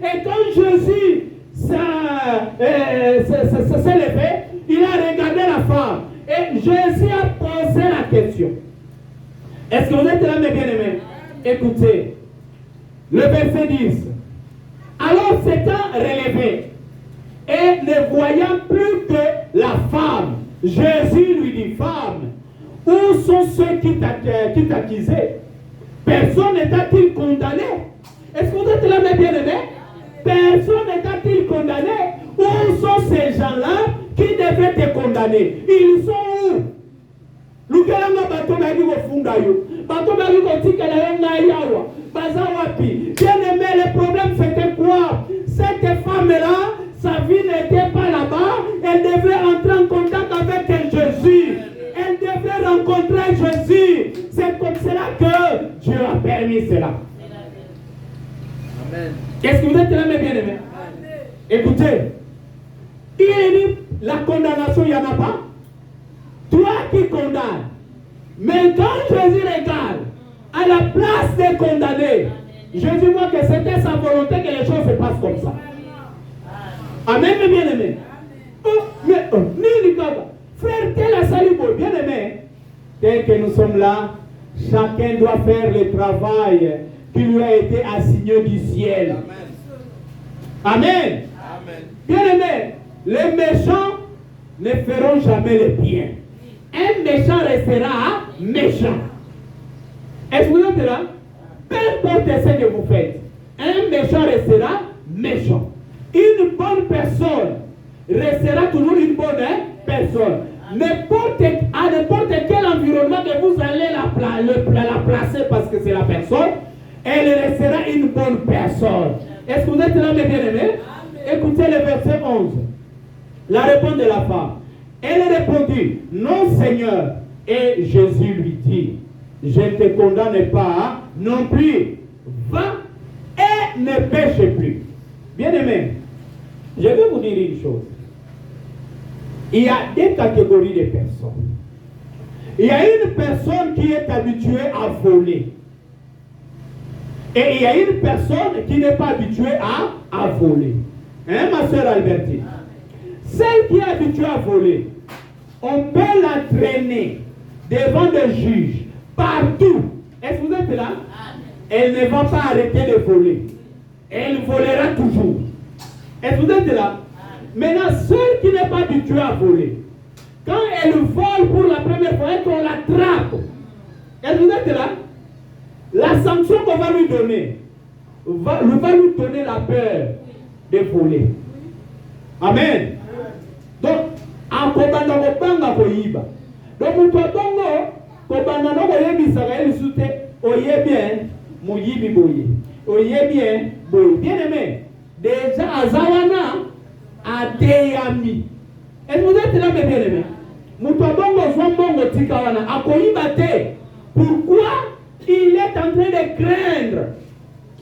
Et quand Jésus s'est levé, il a regardé la femme. Et Jésus a posé la question. Est-ce que vous êtes là, mes bien-aimés? Écoutez, le verset 10. Alors s'étant relevé, et ne voyant plus que la femme, Jésus lui dit, femme, où sont ceux qui t'accusaient? Personne n'est-il condamné? Est-ce que vous êtes là, mes bien-aimés? Personne n'est-il condamné? Où sont ces gens-là qui devaient te condamner? Ils sont où? Lukelanga bato bagi ko funda yo. Bato bagi ko tikela yo na yawa. Baza wapi? Bien-aimé, le problème c'était quoi? Cette femme-là, sa vie n'était pas là-bas. Elle devait entrer en contact avec Jésus. Elle devait Est-ce que vous êtes là, mes bien-aimés? Écoutez, il dit la condamnation, il n'y en a pas. Toi qui condamnes. Mais quand Jésus regarde à la place des condamnés, Jésus voit que c'était sa volonté que les choses se passent comme ça. Amen, mes bien-aimés. Frère, tel a salué, bien-aimé. Tel que nous sommes là, chacun doit faire le travail qui lui a été assigné du ciel. Amen. Amen. Bien-aimé, les méchants ne feront jamais le bien. Un méchant restera méchant. Est-ce que vous êtes là? Peu importe ce que vous faites, un méchant restera méchant. Une bonne personne restera toujours une bonne personne. À n'importe quel environnement que vous allez la placer parce que c'est la personne, elle restera une bonne personne. Est-ce que vous êtes là, mes bien-aimés? Écoutez le verset 11. La réponse de la femme. Elle répondit, non Seigneur. Et Jésus lui dit, je ne te condamne pas non plus. Va et ne pêche plus. Bien-aimés, je vais vous dire une chose. Il y a deux catégories de personnes. Il y a une personne qui est habituée à voler. Et il y a une personne qui n'est pas habituée à voler. Hein, ma soeur Albertine? Celle qui est habituée à voler, on peut la traîner devant des juges, partout. Est-ce que vous êtes là? Elle ne va pas arrêter de voler. Elle volera toujours. Est-ce que vous êtes là? Maintenant, celle qui n'est pas habituée à voler, quand elle vole pour la première fois et qu'on l'attrape, est-ce que vous êtes là? La sanction qu'on va lui donner va lui donner la peur de voler. Amen. Donc, en kobanda kobanga koyiba. Donc, mutobongo kobanda no koyebi Israël soute oye bien moyibi boye. Oye bien boye. Bien aimé. Déjà azawana ateyami. Est-ce que vous êtes là, mes bien-aimés? Mutobongo zombongo tikawana akoyiba te. Pourquoi? Il est en train de craindre.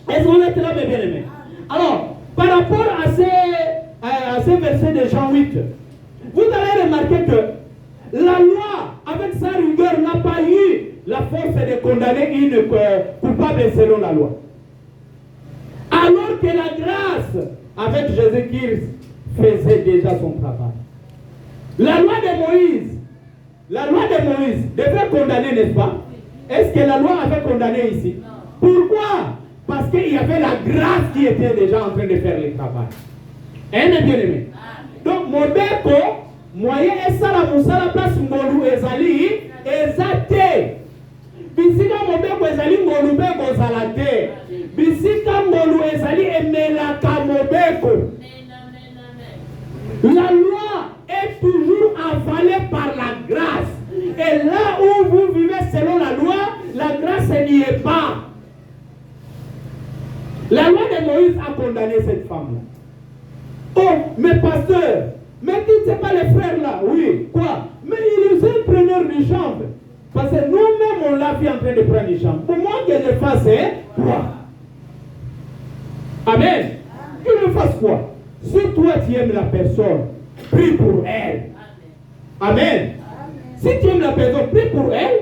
Est-ce que vous êtes là, mes bien-aimés? Alors, par rapport à ces versets de Jean 8, vous allez remarquer que la loi, avec sa rigueur, n'a pas eu la force de condamner une coupable selon la loi. Alors que la grâce, avec Jésus-Christ, faisait déjà son travail. La loi de Moïse devait condamner, n'est-ce pas? Est-ce que la loi avait condamné ici? Pourquoi? Parce qu'il y avait la grâce qui était déjà en train de faire le travail. Un bien aimé. Donc, mon beko, moyen est ça la moussa la place ngolu ezali, ezate. Bisika mon beko ezali ngolu beko zalate. Bisika ngolu ezali emelaka mon beko. La loi est toujours avalée par la grâce. Et là où vous vivez selon la loi, la grâce n'y est pas. La loi de Moïse a condamné cette femme-là. Oh, mais pasteur, mais dites pas les frères là, oui, quoi? Mais il est un preneur de chambre. Parce que nous-mêmes, on l'a vu en train de prendre une chambre. Pour moi, que je fasse quoi? Amen. Que je fasse quoi? Si toi tu aimes la personne, prie pour elle. Amen. Si tu aimes la personne, prie pour elle.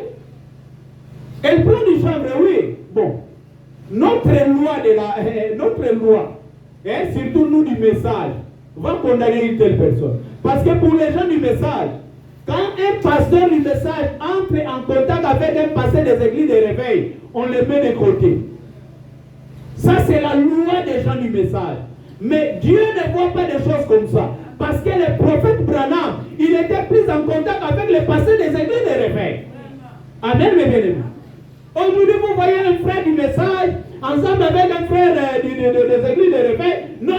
Elle prend une chambre, oui. Bon. Notre loi, surtout nous du message, va condamner une telle personne. Parce que pour les gens du message, quand un pasteur du message entre en contact avec un pasteur des églises de réveil, on le met de côté. Ça, c'est la loi des gens du message. Mais Dieu ne voit pas des choses comme ça. Parce que le prophète Branham, il était plus en contact avec les pasteurs des églises de réveil. Amen, mes bien-aimés. Aujourd'hui, vous voyez un frère du message ensemble avec un frère des églises de réveil. Non,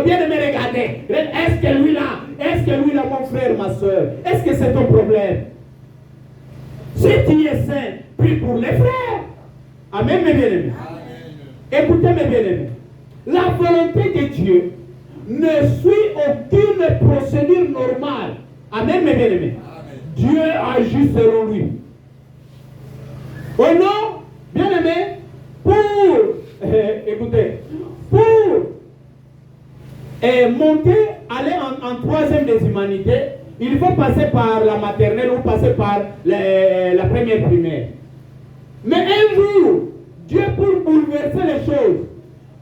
bien aimé, regardez. Est-ce que lui là, mon frère, ma soeur, est-ce que c'est ton problème? Si tu es saint, prie pour les frères. Amen, mes bien-aimés. Écoutez, mes bien-aimés. La volonté de Dieu ne suit aucune procédure normale. Amen, mes bien-aimés. Dieu agit selon lui. Oh non, bien-aimé, écoutez, pour Et monter, aller en troisième des humanités, il faut passer par la maternelle ou passer par la première primaire. Mais un jour, Dieu, pour bouleverser les choses,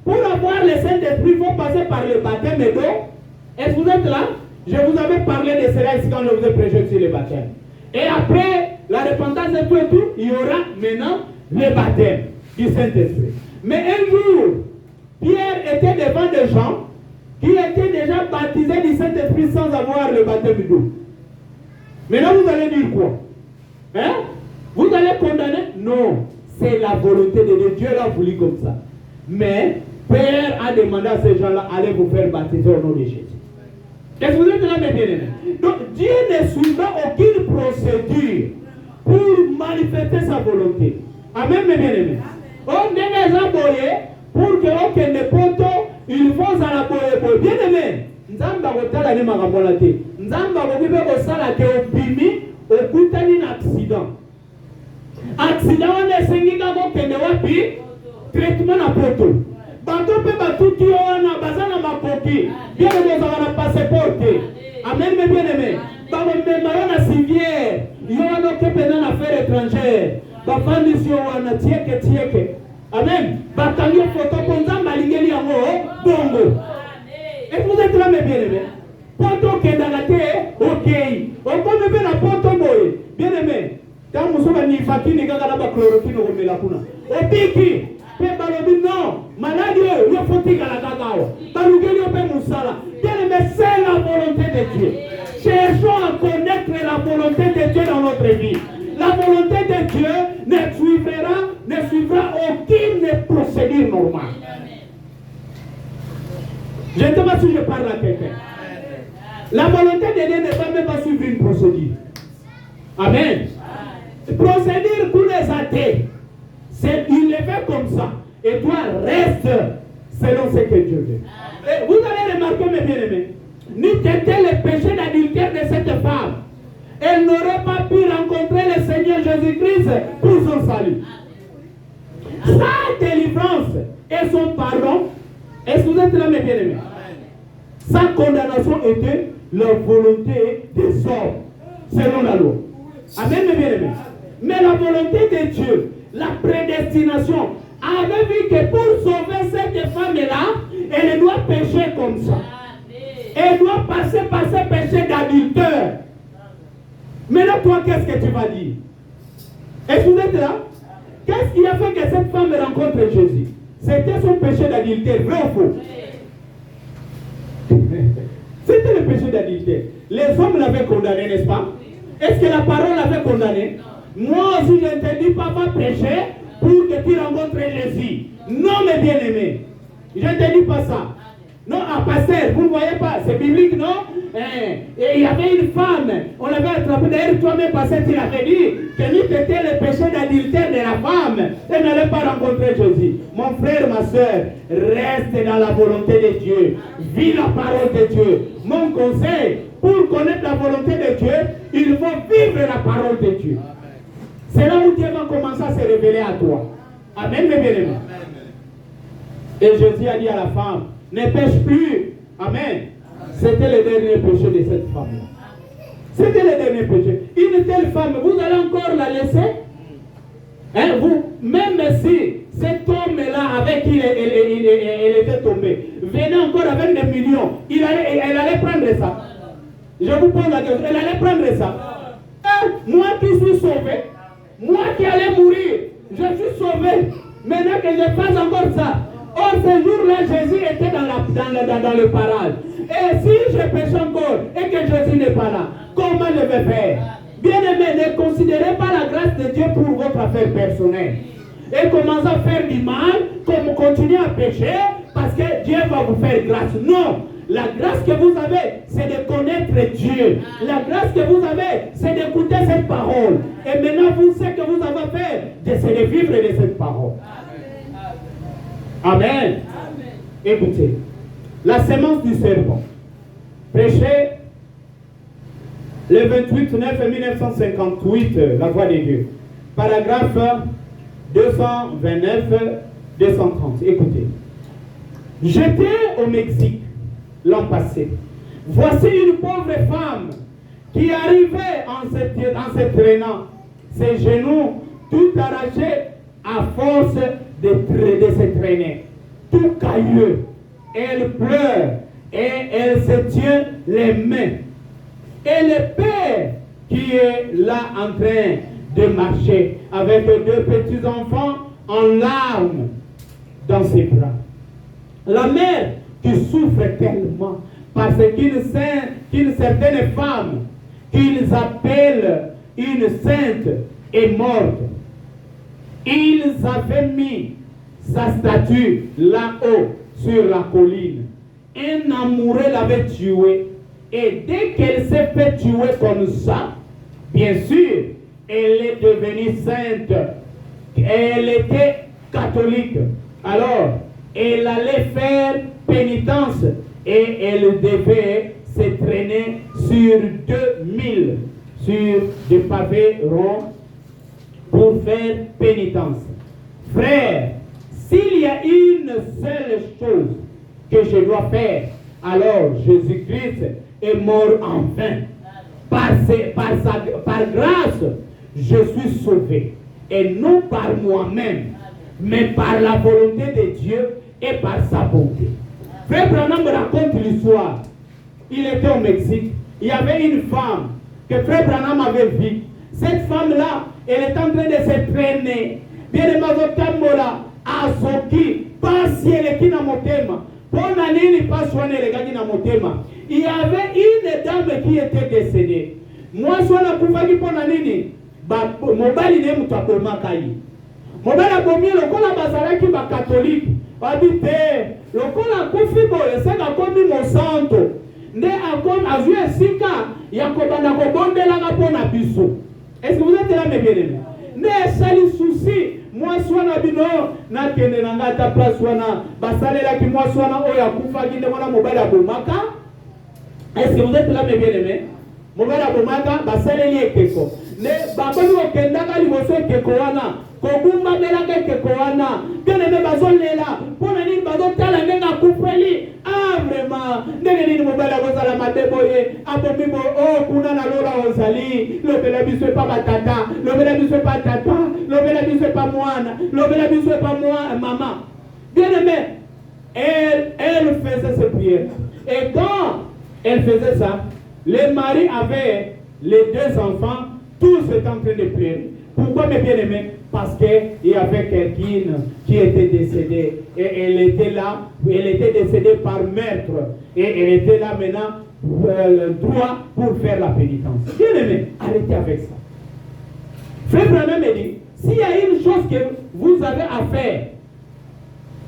pour avoir le Saint-Esprit, il faut passer par le baptême d'eau. Est-ce que vous êtes là? Je vous avais parlé de cela ici quand je vous ai prêché sur le baptême. Et après la repentance et tout, il y aura maintenant le baptême du Saint-Esprit. Mais un jour, Pierre était devant des gens qui étaient déjà baptisés du Saint-Esprit sans avoir le baptême d'eau. Maintenant, vous allez dire quoi? Hein? Vous allez condamner? Non, c'est la volonté de Dieu. Dieu l'a voulu comme ça. Mais Père a demandé à ces gens-là, allez vous faire baptiser au nom de Jésus. Est-ce que vous êtes là, mes bien-aimés? Donc, Dieu ne suivra aucune procédure pour manifester sa volonté. Amen, mes bien-aimés. On est déjà boyé pour que aucun ne poto, il faut à la boye. Bien-aimé, Nzamba kotala ni makambola te. Nzamba kokibe kosala ke opimi okutani na accident. Accident on esengika kokende wapi? Traitement na poto. Bato pe batuki wana bazana makoki. Bien kozala na passeport. Amen mes bien-aimés. Babo mema wana civière. Yo wana kepe na affaire étrangère. Bafandi sio wana tieke. Amen. Bakanyo photo ponza malingeli yango bongo. Est-ce que vous êtes là mes bien-aimés? Poto kedagate, ok. On peut me faire la poto boy. Bien-aimé. Quand vous sommes ni fakini gaga na ba chloroquine au melakuna. Opiki. Non, maladie, il faut que la gagawa. Bien-aimé, c'est la volonté de Dieu. Cherchons à connaître la volonté de Dieu dans notre vie. La volonté de Dieu ne suivra aucune procédure normale. Je ne sais pas si je parle à quelqu'un. La volonté de Dieu ne va même pas suivre une procédure. Amen. Procédure pour les athées. Il le fait comme ça. Et toi, reste selon ce que Dieu veut. Et vous allez remarquer, mes bien-aimés, ni qu'était le péché d'adultère de cette femme, elle n'aurait pas pu rencontrer le Seigneur Jésus-Christ pour son salut. Sa délivrance et son pardon, est-ce que vous êtes là, mes bien-aimés? Sa condamnation était la volonté des hommes, selon la loi. Amen, mes bien-aimés. Mais la volonté de Dieu, la prédestination, avait vu que pour sauver cette femme-là, elle doit pécher comme ça. Elle doit passer par ce péché d'adultère. Maintenant, toi, qu'est-ce que tu vas dire? Est-ce que vous êtes là? Qu'est-ce qui a fait que cette femme rencontre Jésus? C'était son péché d'adultère, vrai ou faux? C'était le péché d'adultère. Les hommes l'avaient condamné, n'est-ce pas? Est-ce que la parole l'avait condamné? Moi aussi, je ne te dis pas pécher pour que tu rencontres Jésus. Non, mes bien-aimés. Je ne te dis pas ça. Non, à pasteur, vous ne voyez pas, c'est biblique, non? Et il y avait une femme, on l'avait attrapée. D'ailleurs, toi-même, pasteur, tu l'avais dit que lui, c'était le péché d'adultère de la femme. Elle n'allait pas rencontrer Jésus. Mon frère, ma soeur, reste dans la volonté de Dieu. Vis la parole de Dieu. Mon conseil, pour connaître la volonté de Dieu, il faut vivre la parole de Dieu. C'est là où Dieu va commencer à se révéler à toi. Amen, mes bien-aimés. Et Jésus a dit à la femme, ne pêche plus. Amen. C'était le dernier péché de cette femme-là. C'était le dernier péché. Une telle femme, vous allez encore la laisser? Hein, vous, même si cet homme-là, avec qui elle était tombée, venait encore avec des millions, elle allait prendre ça. Je vous pose la question, elle allait prendre ça. Moi qui suis sauvé, moi qui allais mourir, je suis sauvé. Maintenant que je fasse encore ça. Or, ce jour-là, Jésus était dans le paradis. Et si je pêche encore et que Jésus n'est pas là, comment je vais faire? Bien-aimés, ne considérez pas la grâce de Dieu pour votre affaire personnelle. Et commencez à faire du mal, comme continuer à pécher, parce que Dieu va vous faire grâce. Non! La grâce que vous avez, c'est de connaître Dieu. La grâce que vous avez, c'est d'écouter cette parole. Et maintenant, vous savez que vous avez fait, c'est de vivre de cette parole. Amen. Amen. Écoutez, la sémence du serpent. Prêché le 28 9 1958, la voix de Dieu. Paragraphe 229, 230. Écoutez. J'étais au Mexique l'an passé. Voici une pauvre femme qui arrivait en se traînant, ses genoux tout arrachés à force de se traîner, tout cailleux. Elle pleure et elle se tient les mains. Et le père qui est là en train de marcher avec deux petits enfants en larmes dans ses bras. La mère qui souffre tellement parce qu'une certaine femme qu'ils appellent une sainte est morte. Ils avaient mis sa statue là-haut sur la colline. Un amoureux l'avait tuée. Et dès qu'elle s'est fait tuer comme ça, bien sûr, elle est devenue sainte. Elle était catholique. Alors, elle allait faire pénitence et elle devait se traîner sur 2000, sur des pavés ronds pour faire pénitence. Frère, s'il y a une seule chose que je dois faire, alors Jésus-Christ est mort en vain. Par grâce, je suis sauvé. Et non par moi-même, mais par la volonté de Dieu et par sa bonté. Frère Branham me raconte l'histoire. Il était au Mexique. Il y avait une femme que Frère Branham avait vue. Cette femme-là, elle est en train de se traîner. Bien de Mazotambola, Azoki, Pasiele Kinamotema. Il y avait une dame qui était décédée. Moi, je suis nini. Mobali ne mutakoma kai. Mobali abomi lokola bazalaki ba catholique. Babite lokola kufi boye seka komi mo santo. Nde akon azu esika ya kobanda kobondela ngapona biso. Est-ce que vous êtes là mes bien-aimés? Ne sali souci. Moi swana bino na kende na ngata place wana basalela ki moi swana oya kufa ki ndemona mobali abomaka. Est-ce que vous êtes là mes bien-aimés? Mobali abomaka basaleli ekeko. Ne baboni okendaka liboso ekeko wana kobumba belaka ekeko wana bien-aimé bazolela pona nini bazotala ndenge akufeli. Ah vraiment ndenge nini mobali akozala madeboye abomi bo oh kuna na lola ozali lobela biso pa batata lobela biso pa tata lobela biso pa mwana lobela biso pa maman. Bien-aimé, elle faisait cette prière et quand elle faisait ça, le mari avait les deux enfants, tous étaient en train de pleurer. Pourquoi mes bien-aimés? Parce qu'il y avait quelqu'un qui était décédé et elle était là, elle était décédée par meurtre et elle était là maintenant droit pour faire la pénitence. Bien-aimés, arrêtez avec ça. Frère Branham me dit, s'il y a une chose que vous avez à faire,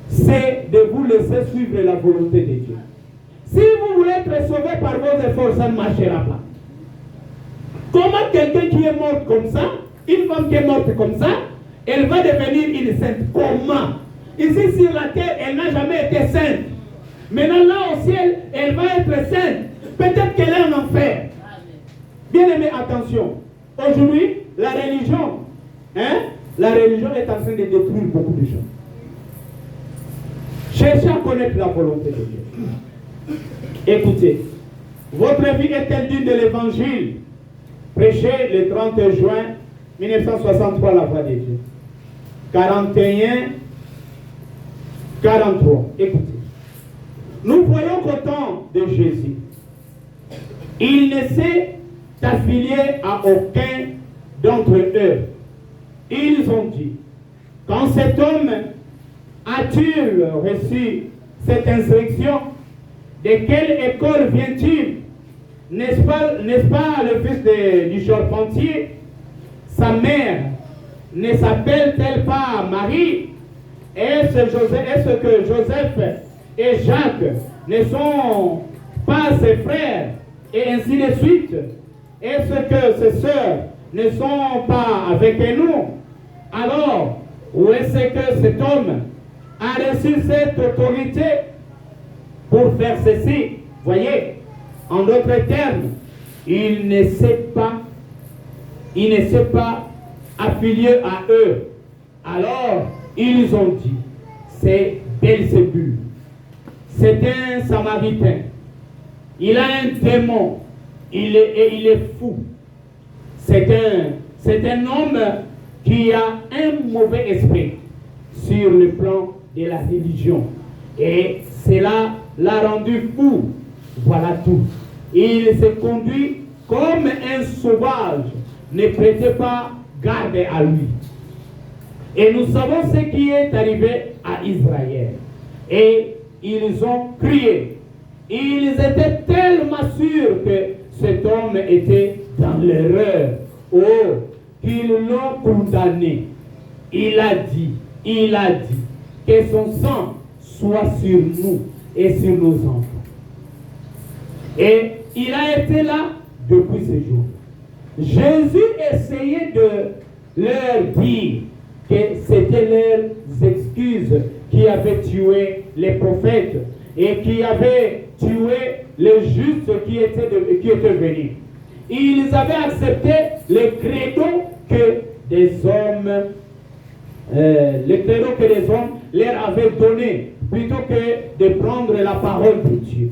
c'est de vous laisser suivre la volonté de Dieu. Si vous voulez être sauvé par vos efforts, ça ne marchera pas. Comment quelqu'un qui est mort comme ça, une femme qui est morte comme ça, elle va devenir une sainte? Comment? Ici sur la terre, elle n'a jamais été sainte. Maintenant là au ciel, elle va être sainte. Peut-être qu'elle est en enfer. Bien aimé, attention. Aujourd'hui, la religion est en train de détruire beaucoup de gens. Cherchez à connaître la volonté de Dieu. Écoutez, votre vie est-elle digne de l'évangile? Prêchez le 30 juin 1963 la voix de Dieu. 41, 43. Écoutez. Nous voyons qu'au temps de Jésus, il ne s'est affilié à aucun d'entre eux. Ils ont dit, quand cet homme a-t-il reçu cette instruction? De quelle école vient-il? N'est-ce pas le fils du charpentier? Sa mère ne s'appelle-t-elle pas Marie? Est-ce que Joseph et Jacques ne sont pas ses frères? Et ainsi de suite. Est-ce que ses sœurs ne sont pas avec nous? Alors, où est-ce que cet homme a reçu cette autorité pour faire ceci? Voyez, en d'autres termes, il ne s'est pas affilié à eux. Alors, ils ont dit, c'est Belzébul. C'est un Samaritain. Il a un démon. Il est fou. C'est un homme qui a un mauvais esprit sur le plan de la religion. Et cela l'a rendu fou. Voilà tout. Il se conduit comme un sauvage. Ne prêtez pas garde à lui. Et nous savons ce qui est arrivé à Israël. Et ils ont crié. Ils étaient tellement sûrs que cet homme était dans l'erreur. Oh, qu'ils l'ont condamné. Il a dit que son sang soit sur nous et sur nos enfants. Et il a été là depuis ce jour. Jésus essayait de leur dire que c'était leurs excuses qui avaient tué les prophètes et qui avaient tué les justes qui étaient venus. Ils avaient accepté le credo que des hommes leur avaient donné plutôt que de prendre la parole de Dieu.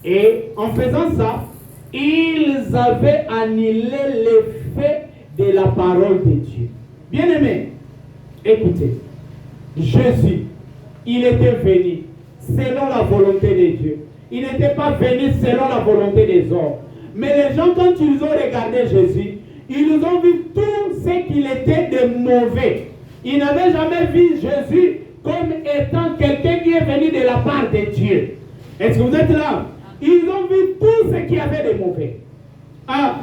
Et en faisant ça, ils avaient annulé l'effet de la parole de Dieu. Bien-aimés, écoutez, Jésus, il était venu selon la volonté de Dieu. Il n'était pas venu selon la volonté des hommes. Mais les gens, quand ils ont regardé Jésus, ils ont vu tout ce qu'il était de mauvais. Ils n'avaient jamais vu Jésus comme étant quelqu'un qui est venu de la part de Dieu. Est-ce que vous êtes là? Ils ont vu tout ce qu'il y avait de mauvais. Ah,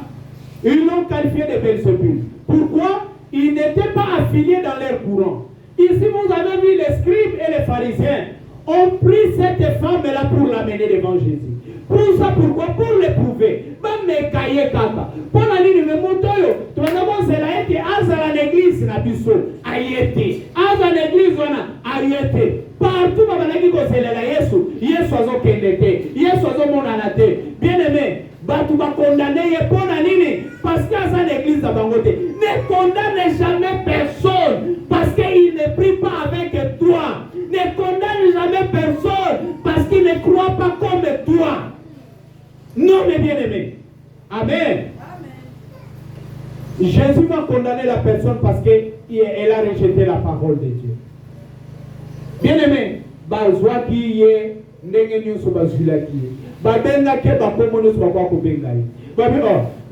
ils l'ont qualifié de Belzébul. Pourquoi? Ils n'étaient pas affiliés dans leur courant. Ici, vous avez vu les scribes et les pharisiens ont pris cette femme-là pour l'amener devant Jésus. Pour ça, pourquoi? Pour l'éprouver. Mais kaye kaka. Pour la ligne, mais motoyo. Tu vas d'abord, c'est la été. Aza l'église, na biso. Ayete. Aza l'église, on a ayete. Partout, ma balagi ko c'est la Yesu. Yesu azo kendete. Yesu azo monanate. Bien aimé. Batu va condamner pour la ligne. Parce qu'à ça, l'église a bangoté. Ne condamne jamais personne. Parce qu'il ne prie pas avec toi. Ne condamne jamais personne. Parce qu'il ne croit pas comme toi. Non, mes bien-aimés. Amen. Jésus va condamner la personne parce qu'elle a rejeté la parole de Dieu. Bien-aimés, bazwa qui est ndenge nyonso bazula ki. Babenga ke bakomono so bakwa ko bengai. Babi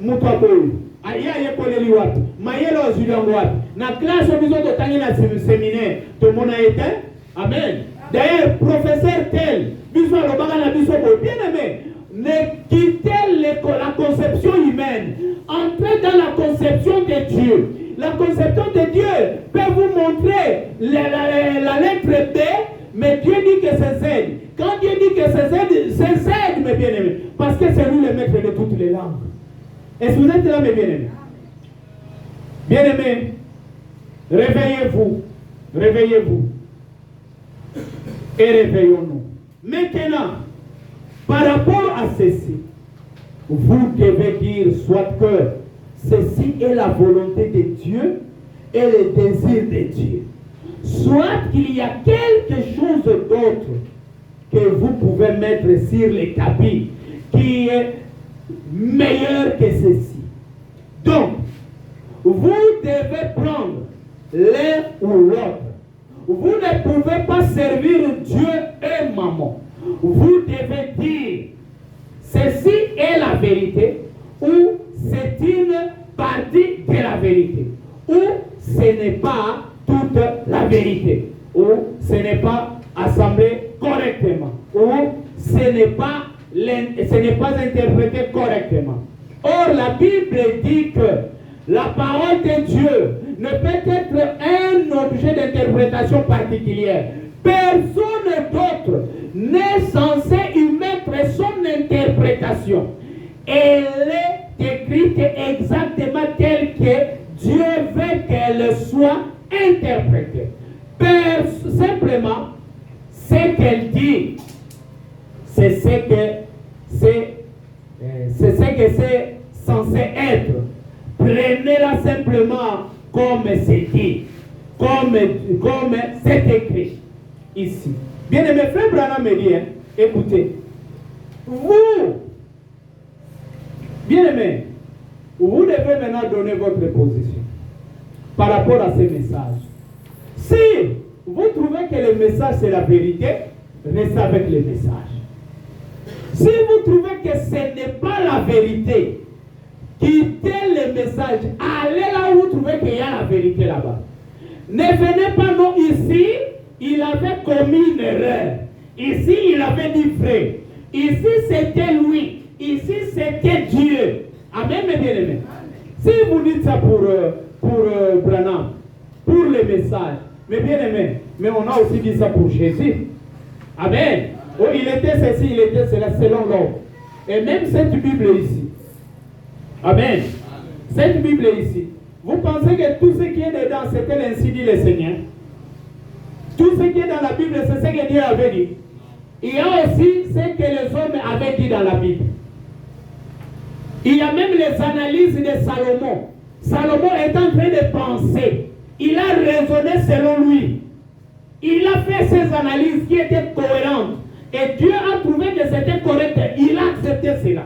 mutu aboyo. Aya yekoleli wapi? Mayelo azula wapi? Na classe biso to tangi na séminaire, to mona était. Amen. D'ailleurs, professeur tel, biso lo baka na biso bo bien-aimé. Ne quittez la conception humaine. Entrez dans la conception de Dieu. La conception de Dieu peut vous montrer la lettre B, mais Dieu dit que c'est Z. Quand Dieu dit que c'est Z, mes bien-aimés. Parce que c'est lui le maître de toutes les langues. Est-ce que vous êtes là, mes bien-aimés? Bien-aimés, réveillez-vous. Réveillez-vous. Et réveillons-nous. Maintenant, par rapport à ceci, vous devez dire soit que ceci est la volonté de Dieu et le désir de Dieu. Soit qu'il y a quelque chose d'autre que vous pouvez mettre sur les tapis qui est meilleur que ceci. Donc, vous devez prendre l'un ou l'autre. Vous ne pouvez pas servir Dieu et maman. Vous devez dire, ceci est la vérité, ou c'est une partie de la vérité, ou ce n'est pas toute la vérité, ou ce n'est pas assemblé correctement, ou ce n'est pas interprété correctement. Or, la Bible dit que la parole de Dieu ne peut être un objet d'interprétation particulière. Personne d'autre n'est censé y mettre son interprétation. Elle est écrite exactement telle que Dieu veut qu'elle soit interprétée. Simplement, ce qu'elle dit, c'est ce que c'est censé être. Prenez-la simplement comme c'est dit, comme c'est écrit ici. Bien aimé frère Branham me dit, écoutez, vous Bien-aimés, vous devez maintenant donner votre position par rapport à ces messages. Si vous trouvez que le message c'est la vérité, restez avec le message. Si vous trouvez que ce n'est pas la vérité, quittez le message. Allez là où vous trouvez qu'il y a la vérité là-bas. Ne venez pas, non, ici, il avait commis une erreur. Ici, il avait dit vrai. Ici, c'était lui. Ici, c'était Dieu. Amen, mes bien-aimés. Si vous dites ça pour Branham, pour les messages, mes bien-aimés, mais on a aussi dit ça pour Jésus. Amen. Oh, il était ceci, il était cela, selon l'homme. Et même cette Bible ici. Amen. Cette Bible ici. Vous pensez que tout ce qui est dedans, c'était l'ainsi dit le Seigneur? Tout ce qui est dans la Bible, c'est ce que Dieu avait dit. Il y a aussi ce que les hommes avaient dit dans la Bible. Il y a même les analyses de Salomon. Salomon est en train de penser. Il a raisonné selon lui. Il a fait ses analyses qui étaient cohérentes. Et Dieu a trouvé que c'était correct. Il a accepté cela.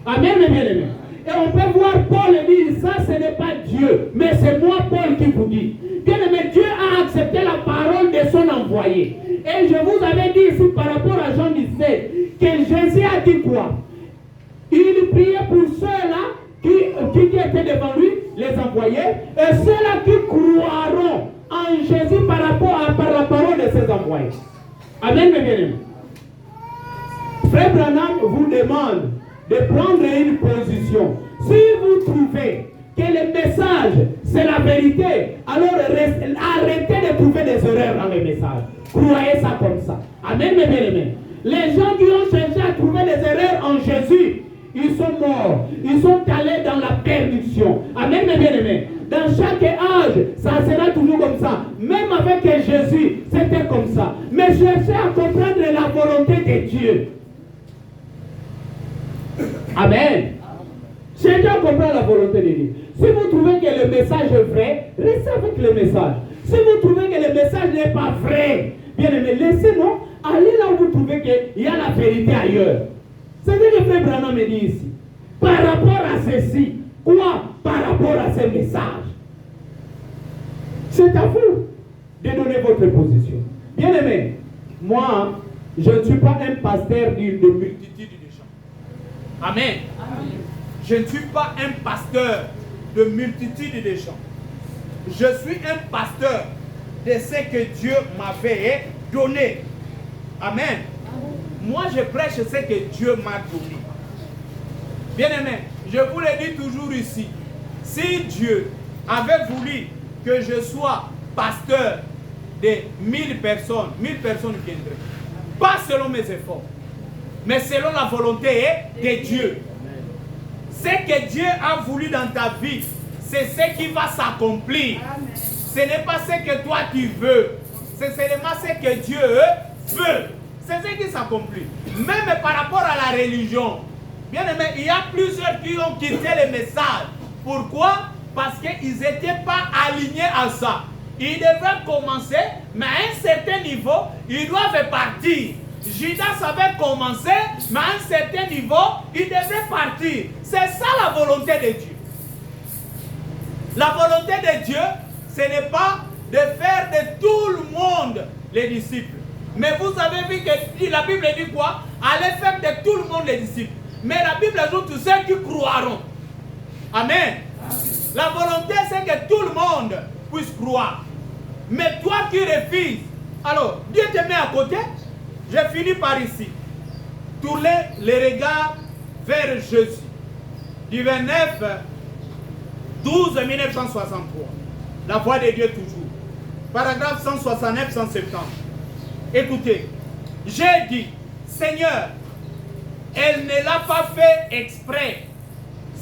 Amen, mes bien-aimés. Et on peut voir Paul dire, ça ce n'est pas Dieu, mais c'est moi Paul qui vous dis. Bien-aimé, Dieu a accepté la parole de son envoyé. Et je vous avais dit ici par rapport à Jean 17, que Jésus a dit quoi? Il priait pour ceux-là qui étaient devant lui, les envoyés, et ceux-là qui croiront en Jésus par la parole de ses envoyés. Amen, mes bien-aimés. Frère Branham vous demande de prendre une position. Si vous trouvez que le message c'est la vérité, alors arrêtez de trouver des erreurs dans les messages. Croyez ça comme ça. Amen, mes bien-aimés. Les gens qui ont cherché à trouver des erreurs en Jésus, ils sont morts. Ils sont allés dans la perdition. Amen, mes bien-aimés. Dans chaque âge, ça sera toujours comme ça. Même avec Jésus, c'était comme ça. Mais cherchez à comprendre la volonté de Dieu. Amen. Cherchez à comprendre la volonté de Dieu. Si vous trouvez que le message est vrai, restez avec le message. Si vous trouvez que le message n'est pas vrai, bien aimé, laissez-nous aller là où vous trouvez qu'il y a la vérité ailleurs. C'est ce que Frère Branham me dit ici. Par rapport à ceci, quoi? Par rapport à ce message. C'est à vous de donner votre position. Bien aimé, moi, je ne suis pas un pasteur de multitude de gens. Amen. Amen. Je ne suis pas un pasteur de multitude de gens. Je suis un pasteur de ce que Dieu m'avait donné. Amen. Moi, je prêche ce que Dieu m'a donné. Bien aimé, je vous le dis toujours ici. Si Dieu avait voulu que je sois pasteur de 1000 personnes viendraient. Pas selon mes efforts, mais selon la volonté de Dieu. Ce que Dieu a voulu dans ta vie, c'est ce qui va s'accomplir. Ce n'est pas ce que toi tu veux. C'est seulement ce que Dieu veut. C'est ce qui s'accomplit. Même par rapport à la religion. Bien aimé, il y a plusieurs qui ont quitté le message. Pourquoi? Parce qu'ils n'étaient pas alignés à ça. Ils devaient commencer, mais à un certain niveau, ils doivent partir. Judas avait commencé, mais à un certain niveau, il devait partir. C'est ça la volonté de Dieu. La volonté de Dieu, ce n'est pas de faire de tout le monde les disciples. Mais vous avez vu que la Bible dit quoi? Allez faire de tout le monde les disciples. Mais la Bible ajoute tous ceux qui croiront. Amen. La volonté, c'est que tout le monde puisse croire. Mais toi qui refuses, alors Dieu te met à côté. Je finis par ici. Tournez les regards vers Jésus. Du 29 12 1963. La voix de Dieu toujours. Paragraphe 169-170. Écoutez. J'ai dit, Seigneur, elle ne l'a pas fait exprès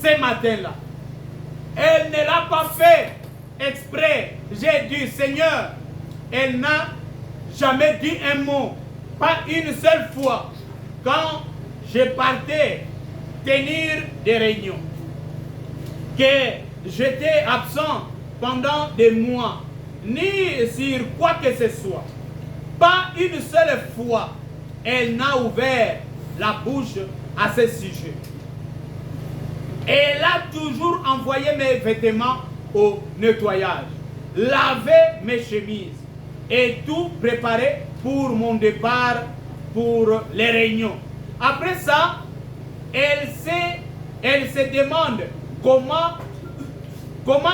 ce matin-là. Elle ne l'a pas fait exprès. J'ai dit, Seigneur, elle n'a jamais dit un mot. Pas une seule fois. Quand je partais tenir des réunions. Que j'étais absent pendant des mois. Ni sur quoi que ce soit. Pas une seule fois. Elle n'a ouvert la bouche à ce sujet. Elle a toujours envoyé mes vêtements au nettoyage, lavé mes chemises et tout préparé pour mon départ pour les réunions. Après ça, elle se demande comment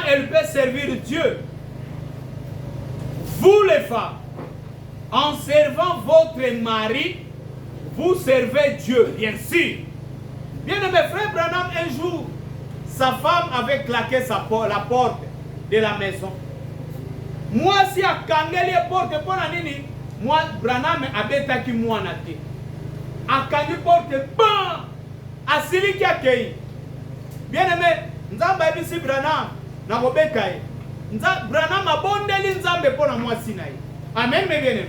elle peut servir Dieu. Vous les femmes, en servant votre mari, vous servez Dieu, bien sûr. Bien aimé frère Branham, un jour, sa femme avait claqué la porte de la maison. Moi, si à Kangeli porte pour la nini, moi, Branham abetaki moi nate. A Kangi porte, bam! A Sili qui accueille. Bien aimé, Nzamba ebisi Branham, na Robekai. Branham abondeli Nzambe pour la moi sinaï. Amen, mes bien-aimés.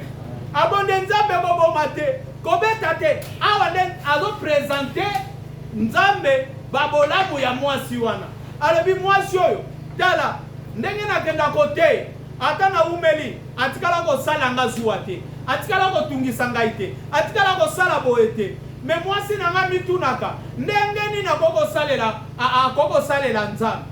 Abonde Nzambe bobo mate. Kobeta te, awanden azo présenter Nzambe babolamu ya mwasi wana. Alobi mwasi oyo, tala, ndenge na kenda kote, ata na umeli, atikala ko sala nga zuwa te, atikala ko tungisa ngai te, atikala ko sala boye te. Me mwasi na nga mitunaka, ndenge ni na koko salela Nzambe.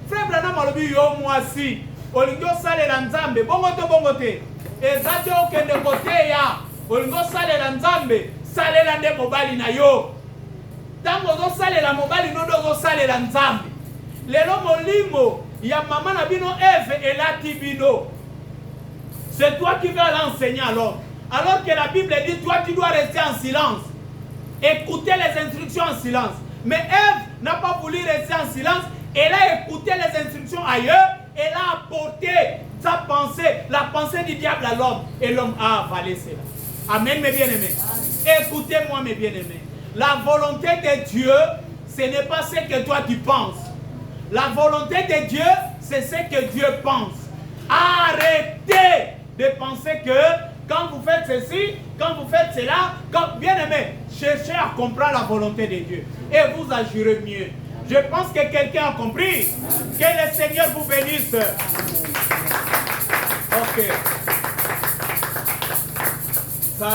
Frère Branham alobi yo mwasi, olingi osalela Nzambe, bongo te. Ezate okende kote ya, olingi osalela Nzambe, salela nde mobali na yo. Tango zo salela mobali no do salela Nzambe. Lelo molimo ya maman na bino Eve elati bino. C'est toi qui vas l'enseigner alors. Alors que la Bible dit toi tu dois rester en silence. Écouter les instructions en silence. Mais Ève n'a pas voulu rester en silence. Elle a écouté les instructions ailleurs. Elle a apporté sa pensée, la pensée du diable à l'homme. Et l'homme a avalé cela. Amen mes bien-aimés. Écoutez-moi mes bien-aimés. La volonté de Dieu, ce n'est pas ce que toi tu penses. La volonté de Dieu, c'est ce que Dieu pense. Arrêtez de penser que quand vous faites ceci, quand vous faites cela, bien aimé, cherchez à comprendre la volonté de Dieu. Et vous agirez mieux. Je pense que quelqu'un a compris. Que le Seigneur vous bénisse. Ok. Ça